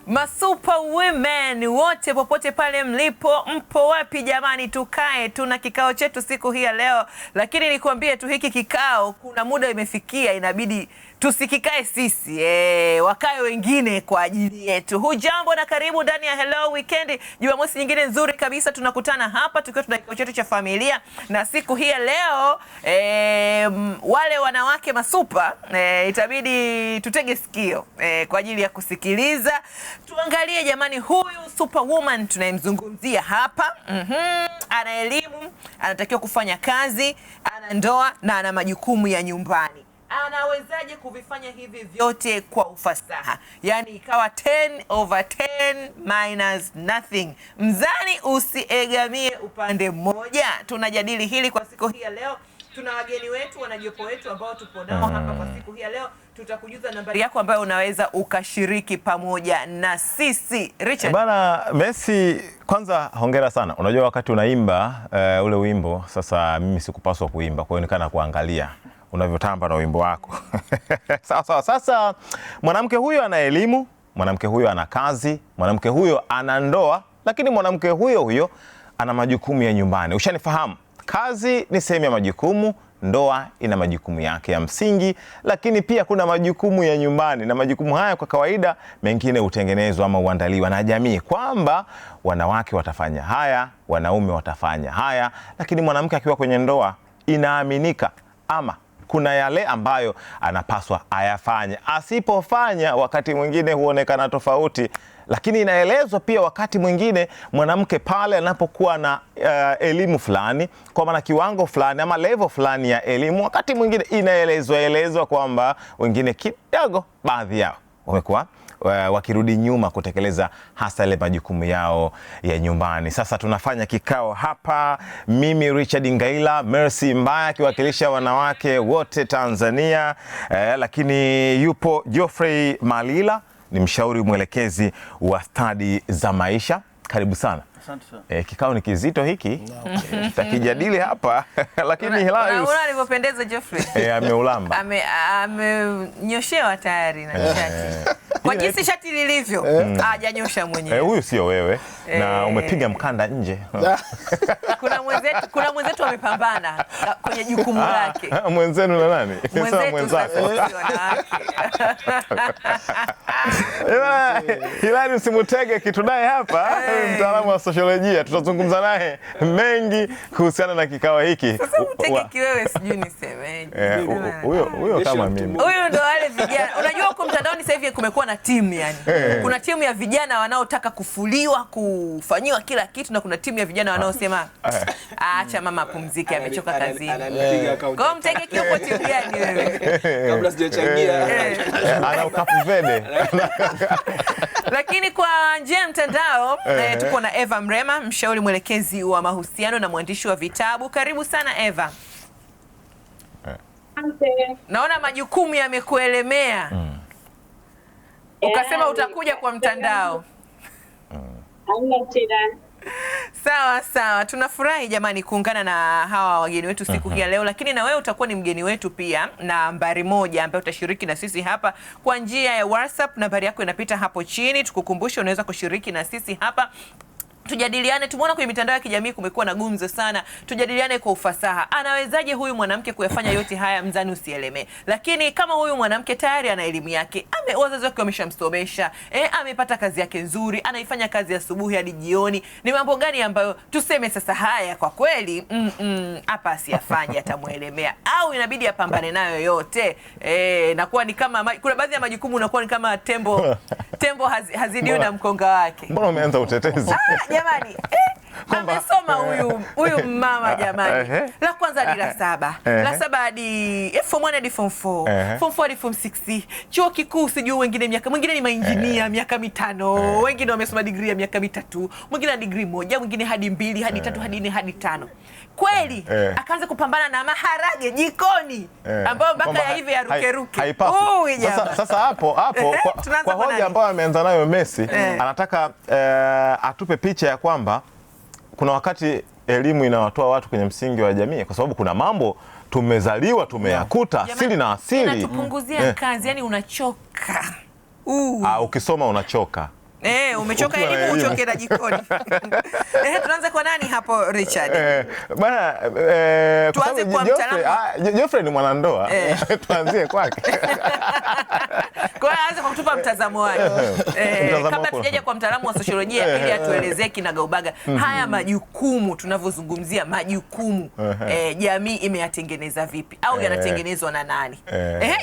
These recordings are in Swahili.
Masuper women wote popote pale mlipo, mpo wapi jamani? Tukae, tuna kikao chetu siku hii ya leo, lakini nikwambie tu hiki kikao kuna muda imefikia, inabidi tusikikae sisi, wakae wengine kwa ajili yetu. Hujambo na karibu ndani ya Hello Weekend, Jumamosi nyingine nzuri kabisa. Tunakutana hapa tukiwa tuna kikao chetu cha familia, na siku hii ya leo wale wanawake masupa itabidi tutege sikio kwa ajili ya kusikiliza. Tuangalie jamani, huyu superwoman tunayemzungumzia hapa, ana elimu, anatakiwa kufanya kazi, ana ndoa na ana majukumu ya nyumbani. Anawezaje kuvifanya hivi vyote kwa ufasaha? Yaani ikawa 10/10 minus nothing. Mzani usiegamie upande mmoja. Tunajadili hili kwa siku hii ya leo. Tuna wageni wetu, wanajopo wetu ambao tupo nao hapa kwa siku hii ya leo. Tutakujuza nambari yako ambayo unaweza ukashiriki pamoja na sisi. Richard. Bana Messi, kwanza hongera sana. Unajua wakati unaimba ule wimbo, sasa mimi sikupaswa kuimba, kwa hiyo nikana kuangalia unavyotamba na wimbo wako. Sawa. Sasa mwanamke huyo ana elimu, mwanamke huyo ana kazi, mwanamke huyo ana ndoa, lakini mwanamke huyo ana majukumu ya nyumbani. Ushanifahamu? Kazi ni sehemu ya majukumu, ndoa ina majukumu yake ya msingi, lakini pia kuna majukumu ya nyumbani, na majukumu haya kwa kawaida mengine hutengenezwa ama huandaliwa na jamii, kwamba wanawake watafanya haya, wanaume watafanya haya, lakini mwanamke akiwa kwenye ndoa inaaminika ama kuna yale ambayo anapaswa ayafanye. Asipofanya wakati mwingine huonekana tofauti, lakini inaelezwa pia wakati mwingine mwanamke pale anapokuwa na elimu fulani, kwa maana kiwango fulani ama level fulani ya elimu, wakati mwingine inaelezwa kwamba wengine kidogo, baadhi yao wamekuwa wakirudi nyuma kutekeleza hasa ile majukumu yao ya nyumbani. Sasa tunafanya kikao hapa, mimi Richard Ngaila, Mercy Mbaya akiwakilisha wanawake wote Tanzania, lakini yupo Geoffrey Malila, ni mshauri mwelekezi wa stadi za maisha. Karibu sana. Asante sana. Kikao ni kizito hiki, tutakijadili hapa lakini Hilarious. Unaona alivyopendeza Geoffrey? Ameulamba. Amenyoshewa tayari na shati. Kwa jinsi shati lilivyo, hajanyosha mwenyewe. Huyu sio wewe, na umepiga mkanda nje. Kuna mwenzetu amepambana kwenye jukumu lake. Mwenzenu na nani? Mwenzako. Hilari, usimutege kitu naye hapa, mtaalamu wa sosiolojia. Tutazungumza naye mengi kuhusiana na kikao hiki. Sasa mtege kiwewe, sijui nisemeje. Huyo kama mimi. Huyo ndo wale vijana. Unajua huko mtandaoni sasa hivi kumekuwa na timu yani. Kuna timu ya vijana wanaotaka kufuliwa, kufanyiwa kila kitu, na kuna timu ya vijana wanaosema acha mama apumzike, amechoka kazini. Kwa mtege kiupo timu gani wewe? Kabla sijachangia. Ana ukapuvede. Lakini kwa njia ya mtandao tuko na Eva Mrema, mshauri mwelekezi wa mahusiano na mwandishi wa vitabu. Karibu sana Eva. Naona majukumu yamekuelemea. Ukasema utakuja kwa mtandao. Sawa. Tunafurahi jamani kuungana na hawa wageni wetu siku hii ya leo, lakini na wewe utakuwa ni mgeni wetu pia, nambari moja ambayo utashiriki na sisi hapa kwa njia ya WhatsApp. Nambari yako inapita hapo chini. Tukukumbushe unaweza kushiriki na sisi hapa. Tujadiliane. Tumeona kwenye mitandao ya kijamii kumekuwa na gumzo sana. Tujadiliane kwa ufasaha. Anawezaje huyu mwanamke kuyafanya yote haya, mzani usielemee? Lakini kama huyu mwanamke tayari ana elimu yake, wazazi wake wameshamsomesha, amepata kazi yake nzuri, anaifanya kazi asubuhi hadi jioni, ni mambo gani ambayo tuseme sasa haya kwa kweli hapa asiyafanye atamuelemea, au inabidi apambane nayo yote? Nakuwa ni kama kuna baadhi ya majukumu unakuwa ni kama tembo hazidiwi na mkonga wake. Mbona umeanza utetezi? Jamani, amesoma huyu mama jamani. La kwanza hadi la 7. La 7 hadi form 1 hadi form 4. Form 4 hadi form 6. Chuo kikuu sijui, mwingine ni mainjinia miaka 5, wengine wamesoma degree ya miaka 3, mwingine na degree 1, mwingine hadi 2, hadi 3, hadi 4, hadi 5. Kweli akaanza kupambana na maharage jikoni ambayo mpaka ya hivi arukeruke. Sasa hapo kwa hoja ambayo ameanza nayo Messi, anataka atupe picha ya kwamba kuna wakati elimu inawatoa watu kwenye msingi wa jamii, kwa sababu kuna mambo tumezaliwa tumeyakuta asili na asili. Inatupunguzia kazi, yani unachoka. Ukisoma unachoka. Umechoka elimu uchoke na jikoni. Tunaanza kwa nani hapo Richard? Bana, tuanze kwa mtaalamu. Geoffrey ni mwanandoa. Tuanzie kwake. Kwa hiyo aanze kwa kutupa mtazamo wake. Kabla tujaje kwa mtaalamu wa sosiolojia ili atuelezee kinagaubaga haya majukumu tunavyozungumzia majukumu jamii imeyatengeneza vipi au yanatengenezwa na nani?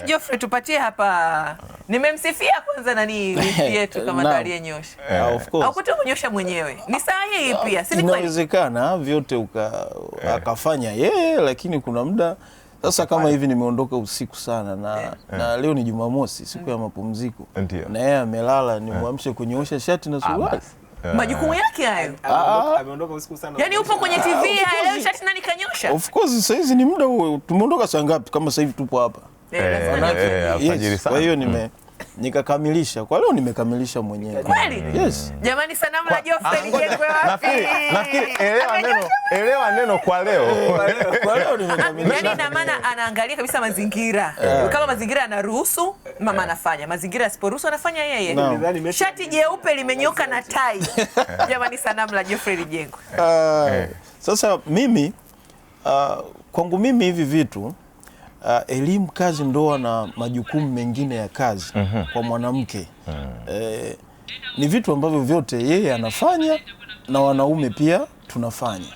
Geoffrey tupatie hapa. Nimemsifia kwanza nani wifi yetu kama ndo aliyenyosha. Of course. Au kunyosha mwenyewe. Ni sahihi pia. Si inawezekana vyote akafanya yeye, lakini kuna muda sasa kama hivi nimeondoka usiku sana na leo ni Jumamosi, siku ya mapumziko. Na yeye amelala, nimwamshe kunyoosha shati na suruali. Majukumu yake hayo. Ameondoka usiku sana. Yaani upo kwenye TV leo shati nani kanyosha? Of course sasa hizi ni muda huo. Tumeondoka saa ngapi kama sasa hivi tupo hapa? Kwa hiyo nikakamilisha. Kwa leo nimekamilisha mwenyewe. Kweli? Yes. Jamani sanamu la Geoffrey lijengwe wapi? Nafikiri elewa neno kwa leo. Kwa leo nimekamilisha. Yaani ina maana anaangalia kabisa mazingira. Kama mazingira yanaruhusu, mama anafanya. Mazingira yasiporuhusu anafanya yeye. Shati jeupe limenyoka na tai. Jamani sanamu la Geoffrey lijengwe. Sasa mimi kwangu mimi hivi vitu elimu, kazi, ndoa na majukumu mengine ya kazi kwa mwanamke ni vitu ambavyo vyote yeye anafanya na wanaume pia tunafanya,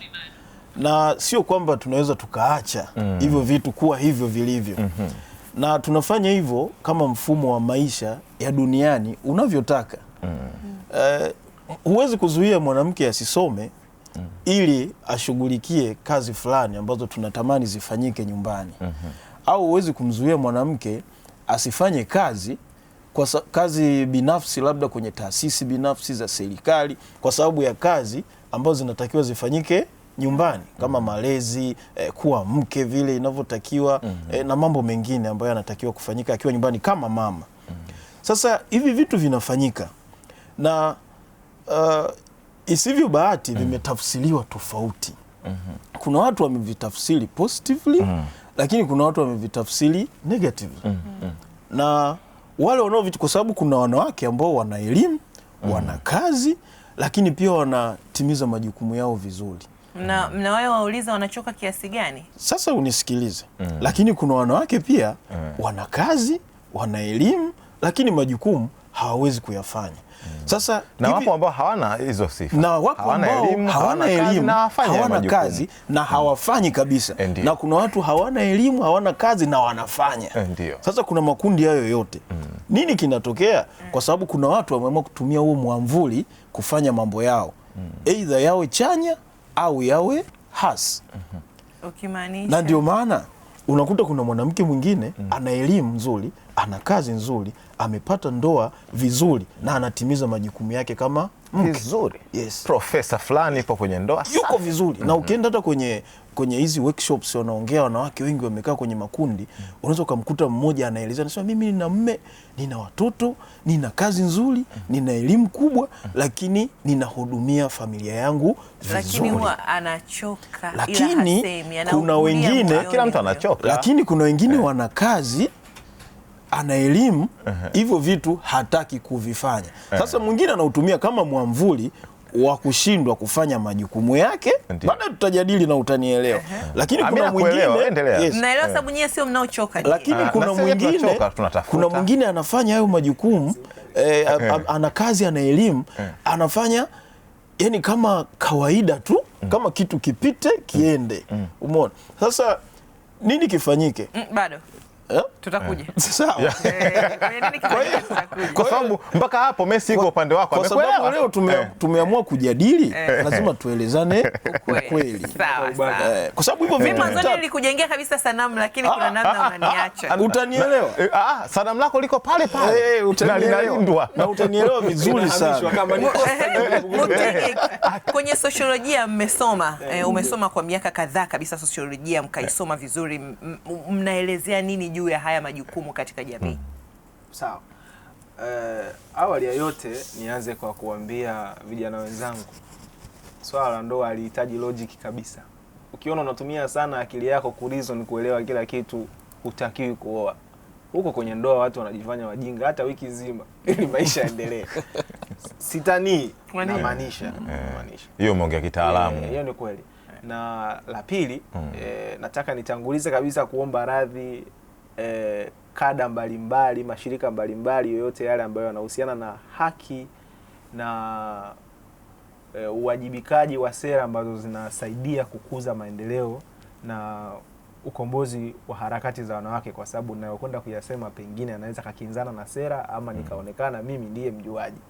na sio kwamba tunaweza tukaacha hivyo vitu kuwa hivyo vilivyo. Na tunafanya hivyo kama mfumo wa maisha ya duniani unavyotaka. Huwezi kuzuia mwanamke asisome ili ashughulikie kazi fulani ambazo tunatamani zifanyike nyumbani. Au huwezi kumzuia mwanamke asifanye kazi kazi binafsi, labda kwenye taasisi binafsi za serikali, kwa sababu ya kazi ambazo zinatakiwa zifanyike nyumbani kama malezi, kuwa mke vile inavyotakiwa, na mambo mengine ambayo yanatakiwa kufanyika akiwa nyumbani kama mama. Sasa hivi vitu vinafanyika na isivyo bahati vimetafsiriwa tofauti. Kuna watu wamevitafsiri positively, lakini kuna watu wamevitafsiri negatively. Na wale wanaovitu, kwa sababu kuna wanawake ambao wana elimu, wana kazi, lakini pia wanatimiza majukumu yao vizuri. Mna wao wauliza wanachoka kiasi gani? Sasa unisikilize. Lakini kuna wanawake pia wana kazi, wana elimu, lakini majukumu hawawezi kuyafanya. Sasa na wapo ambao hawana hizo sifa. Na wapo ambao hawana elimu, hawana kazi na hawafanyi kabisa. Na kuna watu hawana elimu, hawana kazi na wanafanya. Sasa kuna makundi hayo yote. Nini kinatokea? Kwa sababu kuna watu wameamua kutumia huo mwamvuli kufanya mambo yao. Either yawe chanya au yawe hasi. Ukimaanisha. Na ndio maana unakuta kuna mwanamke mwingine ana elimu nzuri, ana kazi nzuri, amepata ndoa vizuri na anatimiza majukumu yake kama mke vizuri. Yes. Profesa fulani ipo kwenye ndoa yuko vizuri. Na ukienda hata kwenye hizi workshops wanaongea wanawake wengi wamekaa kwenye makundi, unaweza kumkuta mmoja anaeleza, anasema mimi nina mume, nina watoto, nina kazi nzuri, nina elimu kubwa, lakini ninahudumia familia yangu vizuri. Lakini huwa anachoka, lakini kuna wengine, kila mtu anachoka. Lakini kuna wengine wana kazi, ana elimu, hivyo vitu hataki kuvifanya. Sasa mwingine anautumia kama mwamvuli wa kushindwa kufanya majukumu yake. Baada tutajadili na utanielewa. Lakini kuna mwingine, mnaelewa sababu nyie sio mnaochoka. Lakini kuna mwingine anafanya hayo majukumu, ana kazi, ana elimu, anafanya yani kama kawaida tu, kama kitu kipite kiende. Umeona? Sasa nini kifanyike? Bado tutakuja. Sawa. Kwa sababu mpaka hapo Messi yuko upande wako. Kwa sababu leo tumeamua kujadili, lazima tuelezane ukweli. Sawa. Kwa sababu hivyo vitu mimi nilikujengea kabisa sanamu, lakini kuna namna unaniacha. Utanielewa? Sanamu lako liko pale pale. Utalindwa. Na utanielewa vizuri sana. Kwenye sosiolojia mmesoma, umesoma kwa miaka kadhaa kabisa sosiolojia, mkaisoma vizuri. Mnaelezea nini juu ya haya majukumu katika jamii? Sawa. Awali ya yote nianze kwa kuambia vijana wenzangu, swala la ndoa halihitaji logic kabisa. Ukiona unatumia sana akili yako kureason kuelewa kila kitu, hutakiwi kuoa. Huko kwenye ndoa watu wanajifanya wajinga hata wiki nzima ili maisha yaendelee. sitanii, Kwa nini? namaanisha. Hiyo umeongea kitaalamu. Hiyo ni kweli. Na la pili, nataka nitangulize kabisa kuomba radhi kada mbalimbali, mashirika mbalimbali yoyote yale ambayo yanahusiana na haki na uwajibikaji wa sera ambazo zinasaidia kukuza maendeleo na ukombozi wa harakati za wanawake, kwa sababu ninayokwenda kuyasema pengine anaweza kakinzana na sera ama nikaonekana mimi ndiye mjuaji.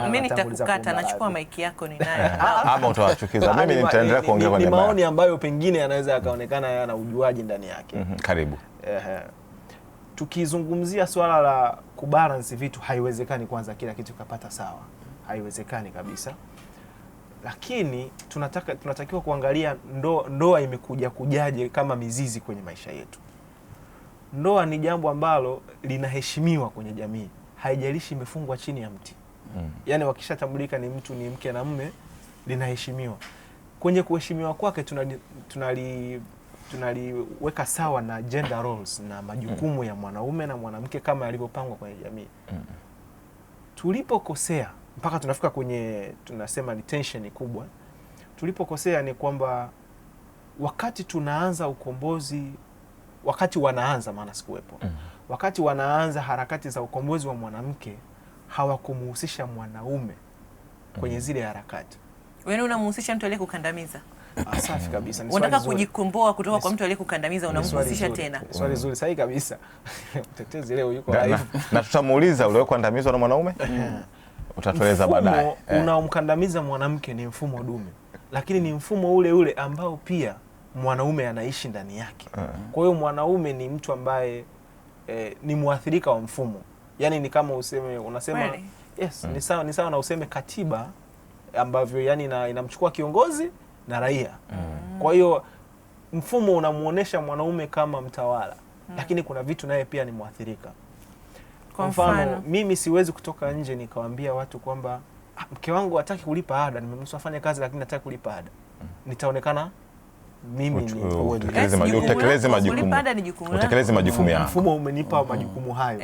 Mimi nitakukata, nachukua maiki yako ni naye. Ama utawachukiza. Mimi nitaendelea kuongea kwa ni niaba. maoni ambayo pengine yanaweza yakaonekana yana ujuaji ndani yake. Karibu. Tukizungumzia swala la kubalance vitu, haiwezekani kwanza kila kitu kapata sawa, haiwezekani kabisa. Lakini tunatakiwa kuangalia ndoa imekuja kujaje kama mizizi kwenye maisha yetu. Ndoa ni jambo ambalo linaheshimiwa kwenye jamii, haijalishi imefungwa chini ya mti. Yaani wakishatambulika ni mtu, ni mke na mume, linaheshimiwa. Kwenye kuheshimiwa kwake tunaliweka sawa na gender roles na majukumu ya mwanaume na mwanamke kama yalivyopangwa kwenye jamii. Tulipokosea mpaka tunafika kwenye tunasema ni tension kubwa. Tulipokosea ni kwamba wakati tunaanza ukombozi, wakati wanaanza, maana sikuwepo, wakati wanaanza harakati za ukombozi wa mwanamke, hawakumuhusisha mwanaume kwenye zile harakati. Wewe unamhusisha mtu aliyekukandamiza. Safi kabisa. Unataka kujikomboa kutoka kwa mtu aliyekukandamiza, unamhusisha tena. Swali zuri, sahihi kabisa. Mtetezi leo yuko live. Na tutamuuliza ule kukandamizwa na mwanaume? Utatueleza baadaye. Unaomkandamiza mwanamke ni mfumo dume, lakini ni mfumo ule ule ambao pia mwanaume anaishi ndani yake. Kwa hiyo mwanaume ni mtu ambaye ni muathirika wa mfumo. Yaani ni kama unasema really? Yes, ni sawa na useme katiba ambavyo yani inamchukua kiongozi na raia. Kwa hiyo mfumo unamuonesha mwanaume kama mtawala, lakini kuna vitu naye pia ni muathirika. Kwa mfano, mimi siwezi kutoka nje nikawaambia watu kwamba mke wangu hataki kulipa ada, nimemruhusu afanye kazi lakini hataki kulipa ada. Nitaonekana mimi ni utekeleze majukumu yako. Mfumo umenipa majukumu hayo.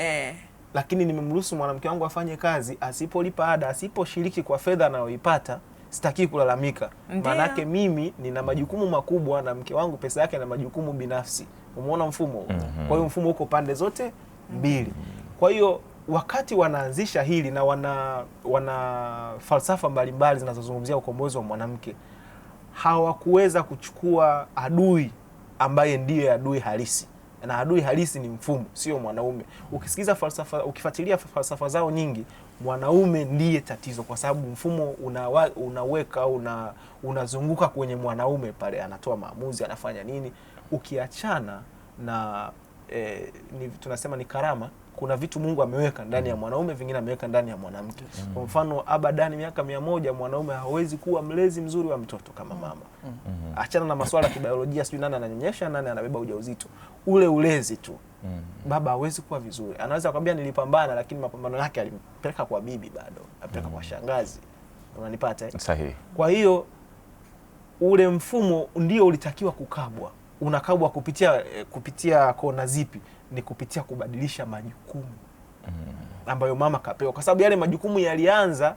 Lakini nimemruhusu mwanamke wangu afanye kazi, asipolipa ada, asiposhiriki kwa fedha anayoipata, sitaki kulalamika. Maanake mimi nina majukumu makubwa na mke wangu pesa yake na majukumu binafsi. Umeona mfumo? Kwa hiyo mfumo uko pande zote mbili. Kwa hiyo wakati wanaanzisha hili na wana falsafa mbalimbali zinazozungumzia ukombozi wa mwanamke, hawakuweza kuchukua adui ambaye ndiye adui halisi. Na adui halisi ni mfumo, sio mwanaume. Ukisikiza falsafa, ukifuatilia falsafa zao nyingi, mwanaume ndiye tatizo, kwa sababu mfumo unaweka unazunguka kwenye mwanaume pale, anatoa maamuzi, anafanya nini. Ukiachana na tunasema ni karama, kuna vitu Mungu ameweka ndani ya mwanaume, vingine ameweka ndani ya mwanamke. Kwa mfano, abadani miaka 100 mwanaume hawezi kuwa mlezi mzuri wa mtoto kama mama. Achana na masuala ya kibiolojia, sijui nani ananyonyesha, nani anabeba ujauzito. Ule ulezi tu. Baba hawezi kuwa vizuri. Anaweza kukwambia nilipambana, lakini mapambano yake alimpeleka kwa bibi bado, apeleka kwa shangazi. Unanipata? Sahihi. Kwa hiyo ule mfumo ndio ulitakiwa kukabwa. Unakabwa kupitia kona zipi? Ni kupitia kubadilisha majukumu ambayo mama kapewa, kwa sababu yale majukumu yalianza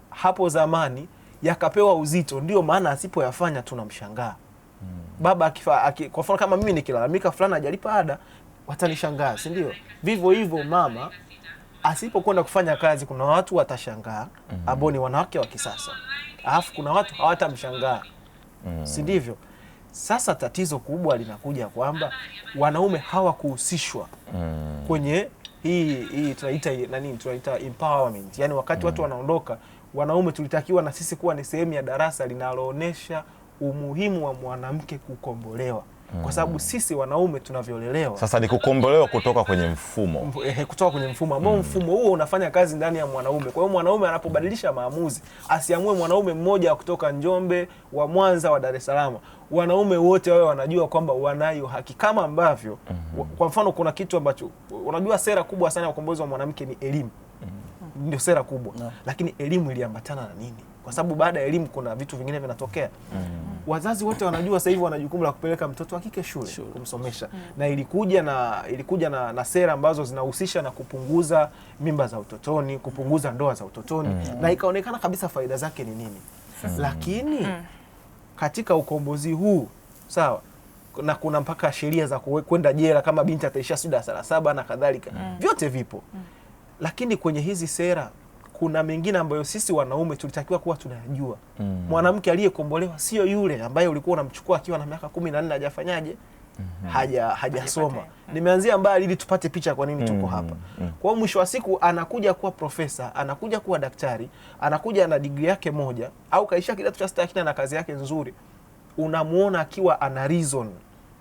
hapo zamani yakapewa uzito, ndio maana asipoyafanya tunamshangaa. Baba kwa mfano kama mimi nikilalamika fulani hajalipa ada, watanishangaa, si ndio? Vivyo hivyo mama asipokwenda kufanya kazi, kuna watu watashangaa ambao ni wanawake wa kisasa, alafu kuna watu hawatamshangaa, si ndivyo? Sasa tatizo kubwa linakuja kwamba wanaume hawakuhusishwa kwenye hii tunaita empowerment. Yaani wakati watu wanaondoka, wanaume tulitakiwa na sisi kuwa ni sehemu ya darasa linaloonesha umuhimu wa mwanamke kukombolewa. Kwa sababu sisi wanaume tunavyolelewa. Sasa ni kukombolewa kutoka kwenye mfumo. Kutoka kwenye mfumo ambao mfumo huo unafanya kazi ndani ya mwanaume. Kwa hiyo mwanaume anapobadilisha maamuzi, asiamue mwanaume mmoja kutoka Njombe, wa Mwanza, wa Dar es Salaam. Wanaume wote wao wanajua kwamba wanayo haki, kama ambavyo kwa mfano kuna kitu ambacho unajua sera kubwa sana ya ukombozi wa mwanamke ni elimu. Ndio sera kubwa. Lakini elimu iliambatana na nini? Kwa sababu baada ya elimu kuna vitu vingine vinatokea. Wazazi wote wanajua sasa hivi wana jukumu la kupeleka mtoto wa kike shule kumsomesha. Na ilikuja na sera ambazo zinahusisha na kupunguza mimba za utotoni, kupunguza ndoa za utotoni, na ikaonekana kabisa faida zake ni nini. Lakini katika ukombozi huu, sawa, na kuna mpaka sheria za kwenda jela kama binti ataishia darasa la 7 na kadhalika. Vyote vipo. Lakini kwenye hizi sera kuna mengine ambayo sisi wanaume tulitakiwa kuwa tunayajua. Mwanamke aliyekombolewa sio yule ambaye ulikuwa unamchukua akiwa na miaka 14 hajafanyaje? Hajasoma. Nimeanzia mbali ili tupate picha kwa nini tuko hapa. Kwa hiyo mwisho wa siku anakuja kuwa profesa, anakuja kuwa daktari, anakuja na degree yake moja au kaisha kidato cha 6 na kazi yake nzuri. Unamuona akiwa ana reason.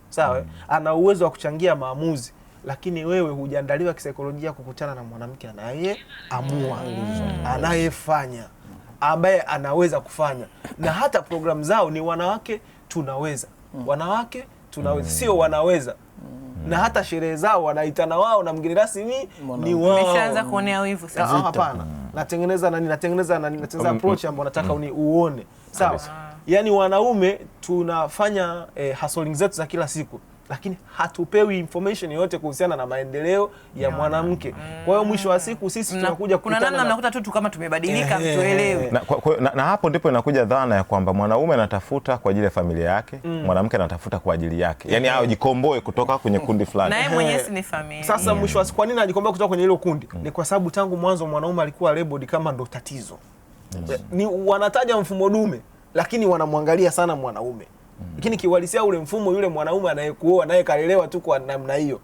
Sawa? Ana uwezo wa kuchangia maamuzi, lakini wewe hujaandaliwa kisaikolojia kukutana na mwanamke anayeamua, anayefanya, ambaye anaweza kufanya. Na hata programu zao ni wanawake tunaweza. Wanawake tunaweza, sio wanaweza. Na hata sherehe zao wanaitana wao na mgeni rasmi ni wao. Nimeshaanza kuonea wivu sasa. Hapana. Natengeneza approach ambayo nataka uone. Sawa. Yaani wanaume tunafanya hustling zetu za kila siku, lakini hatupewi information yoyote kuhusiana na maendeleo ya mwanamke. Kwa hiyo mwisho wa siku sisi tunakuja kuna namna mnakuta tu kama tumebadilika, mtuelewe. Na hapo ndipo inakuja dhana ya kwamba mwanaume anatafuta kwa ajili ya familia yake, mwanamke anatafuta kwa ajili yake. Yaani hao jikomboe kutoka kwenye kundi fulani. Na yeye mwenyewe si ni familia. Sasa mwisho wa siku kwa nini anajikomboa kutoka kwenye hilo kundi? Ni kwa sababu tangu mwanzo mwanaume alikuwa labeled kama ndo tatizo. Ni wanataja mfumo dume, lakini wanamwangalia sana mwanaume. Lakini kiuhalisia ule mfumo, yule mwanaume anayekuoa naye kalelewa tu kwa namna hiyo.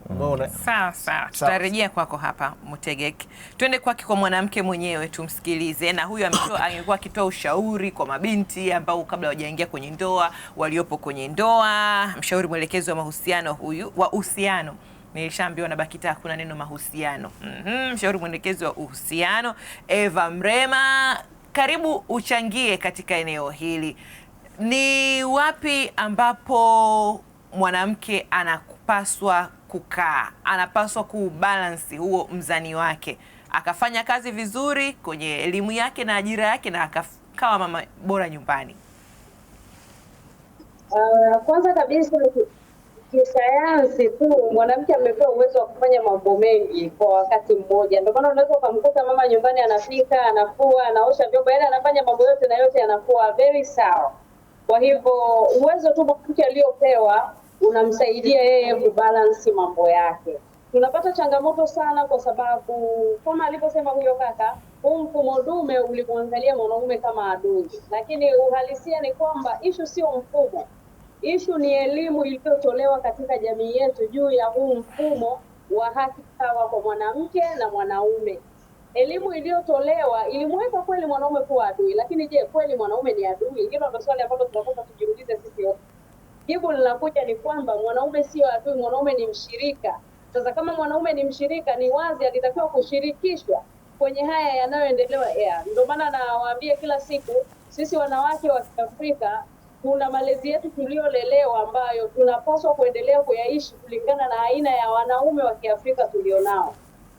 Unaona? Sawa. Tutarejea kwako hapa Mutegeki. Twende kwake kwa mwanamke mwenyewe tumsikilize. Na huyu angekuwa akitoa ushauri kwa mabinti ambao kabla hawajaingia kwenye ndoa, waliopo kwenye ndoa, mshauri mwelekezi wa mahusiano huyu, wa uhusiano. Nilishaambiwa na BAKITA kuna neno mahusiano. Mshauri mwelekezi wa uhusiano Eva Mrema, karibu uchangie katika eneo hili. Ni wapi ambapo mwanamke anapaswa kukaa, anapaswa kubalansi huo mzani wake, akafanya kazi vizuri kwenye elimu yake na ajira yake, na akawa mama bora nyumbani? Kwanza kabisa kisayansi tu mwanamke amepewa uwezo wa kufanya mambo mengi kwa wakati mmoja. Ndio maana unaweza kumkuta mama nyumbani anapika, anafua, anaosha vyombo, yaani anafanya mambo yote na yote yanakuwa very sawa. Kwa hivyo uwezo tu mwanamke aliopewa unamsaidia yeye kubalance mambo yake. Tunapata changamoto sana kwa sababu kama alivyosema huyo kaka, huu mfumo dume ulimwangalia mwanaume kama adui. Lakini uhalisia ni kwamba issue sio mfumo. Issue ni elimu iliyotolewa katika jamii yetu juu ya huu mfumo wa haki sawa kwa mwanamke na mwanaume. Elimu iliyotolewa ilimweka kweli mwanaume kuwa adui, lakini je, kweli mwanaume ni adui? Hilo ndio swali ambalo tunapaswa tujiulize sisi wote. Jibu linakuja ni kwamba mwanaume sio adui, mwanaume ni mshirika. Sasa kama mwanaume ni mshirika, ni wazi alitakiwa kushirikishwa kwenye haya yanayoendelea. Ndio maana nawaambia kila siku sisi wanawake wa Kiafrika kuna malezi yetu tuliolelewa ambayo tunapaswa kuendelea kuyaishi kulingana na aina ya wanaume wa Kiafrika tulionao.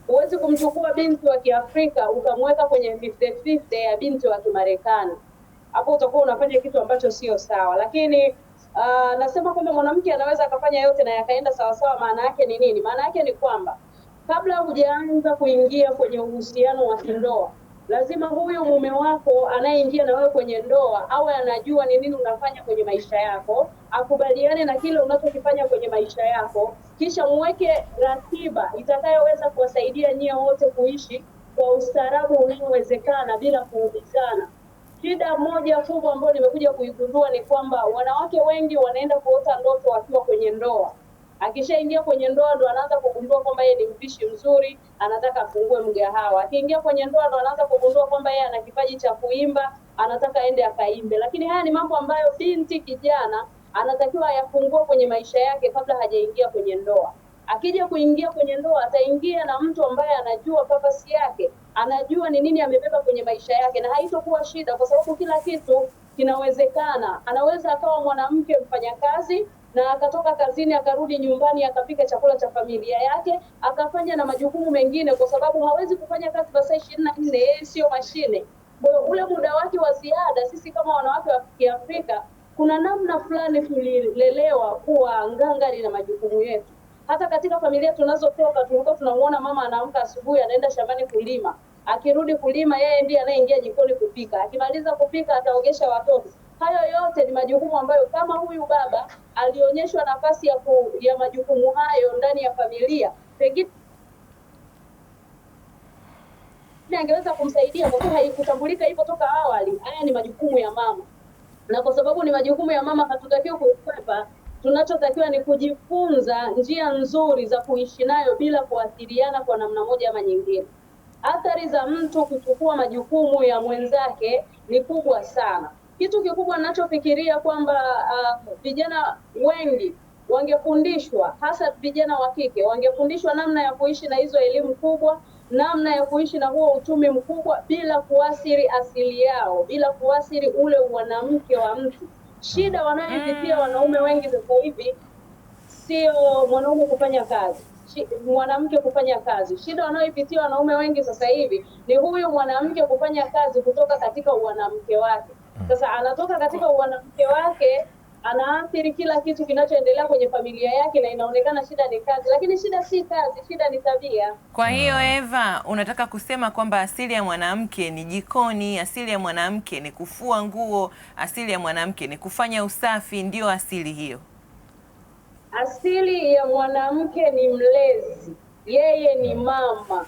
Huwezi kumchukua binti wa Kiafrika ukamweka kwenye 50-50 ya binti wa Kimarekani. Hapo utakuwa unafanya kitu ambacho sio sawa. Lakini nasema kwamba mwanamke anaweza akafanya yote na yakaenda sawa sawa. Maana yake ni nini? Maana yake ni kwamba kabla hujaanza kuingia kwenye uhusiano wa kindoa, lazima huyu mume wako anayeingia na wewe kwenye ndoa awe anajua ni nini unafanya kwenye maisha yako, akubaliane na kile unachokifanya kwenye maisha yako, kisha muweke ratiba itakayoweza kuwasaidia nyie wote kuishi kwa ustaarabu unaowezekana bila kuumizana. Shida moja kubwa ambayo nimekuja kuigundua ni kwamba wanawake wengi wanaenda kuota ndoto wakiwa kwenye ndoa. Akishaingia kwenye ndoa ndo anaanza kugundua kwamba yeye ni mpishi mzuri, anataka afungue mgahawa. Akiingia kwenye ndoa ndo anaanza kugundua kwamba yeye ana kipaji cha kuimba, anataka aende akaimbe. Lakini haya ni mambo ambayo binti kijana anatakiwa ayafungue kwenye maisha yake kabla hajaingia kwenye ndoa. Akija kuingia kwenye ndoa ataingia na mtu ambaye anajua purpose yake, anajua ni nini amebeba kwenye maisha yake, na haitokuwa shida kwa sababu kila kitu kinawezekana. Anaweza akawa mwanamke mfanyakazi na akatoka kazini akarudi nyumbani akapika chakula cha familia yake, akafanya na majukumu mengine, kwa sababu hawezi kufanya kazi masaa 24, yeye sio mashine. Ule muda wake wa ziada, sisi kama wanawake wa Kiafrika kuna namna fulani tulilelewa kuwa ngangari na majukumu yetu. Hata katika familia tunazotoka tulikuwa tunamuona mama anaamka asubuhi anaenda shambani kulima, akirudi kulima yeye ndiye anayeingia jikoni kupika, akimaliza kupika ataogesha watoto. Hayo yote ni majukumu ambayo kama huyu baba alionyeshwa nafasi ya majukumu hayo ndani ya familia, pengine angeweza kumsaidia, kwa sababu haikutambulika hivyo toka awali. Haya ni majukumu ya mama, na kwa sababu ni majukumu ya mama hatutakiwi kukwepa. Tunachotakiwa ni kujifunza njia nzuri za kuishi nayo bila kuathiriana kwa namna moja ama nyingine. Athari za mtu kuchukua majukumu ya mwenzake ni kubwa sana. Kitu kikubwa ninachofikiria kwamba vijana wengi wangefundishwa, hasa vijana wa kike wangefundishwa namna ya kuishi na hizo elimu kubwa, namna ya kuishi na huo uchumi mkubwa bila kuathiri asili yao, bila kuathiri ule mwanamke wa mtu. Shida wanayopitia wanaume wengi sasa hivi sio mwanaume kufanya kazi, mwanamke kufanya kazi. Shida wanayopitia wanaume wengi sasa hivi ni huyu mwanamke kufanya kazi kutoka katika mwanamke wake. Sasa anatoka katika mwanamke wake, anaathiri kila kitu kinachoendelea kwenye familia yake, na inaonekana shida ni kazi, lakini shida si kazi, shida ni tabia. Kwa hiyo Eva, unataka kusema kwamba asili ya mwanamke ni jikoni, asili ya mwanamke ni kufua nguo, asili ya mwanamke ni kufanya usafi, ndio asili hiyo? Asili ya mwanamke ni mlezi, yeye ni mama,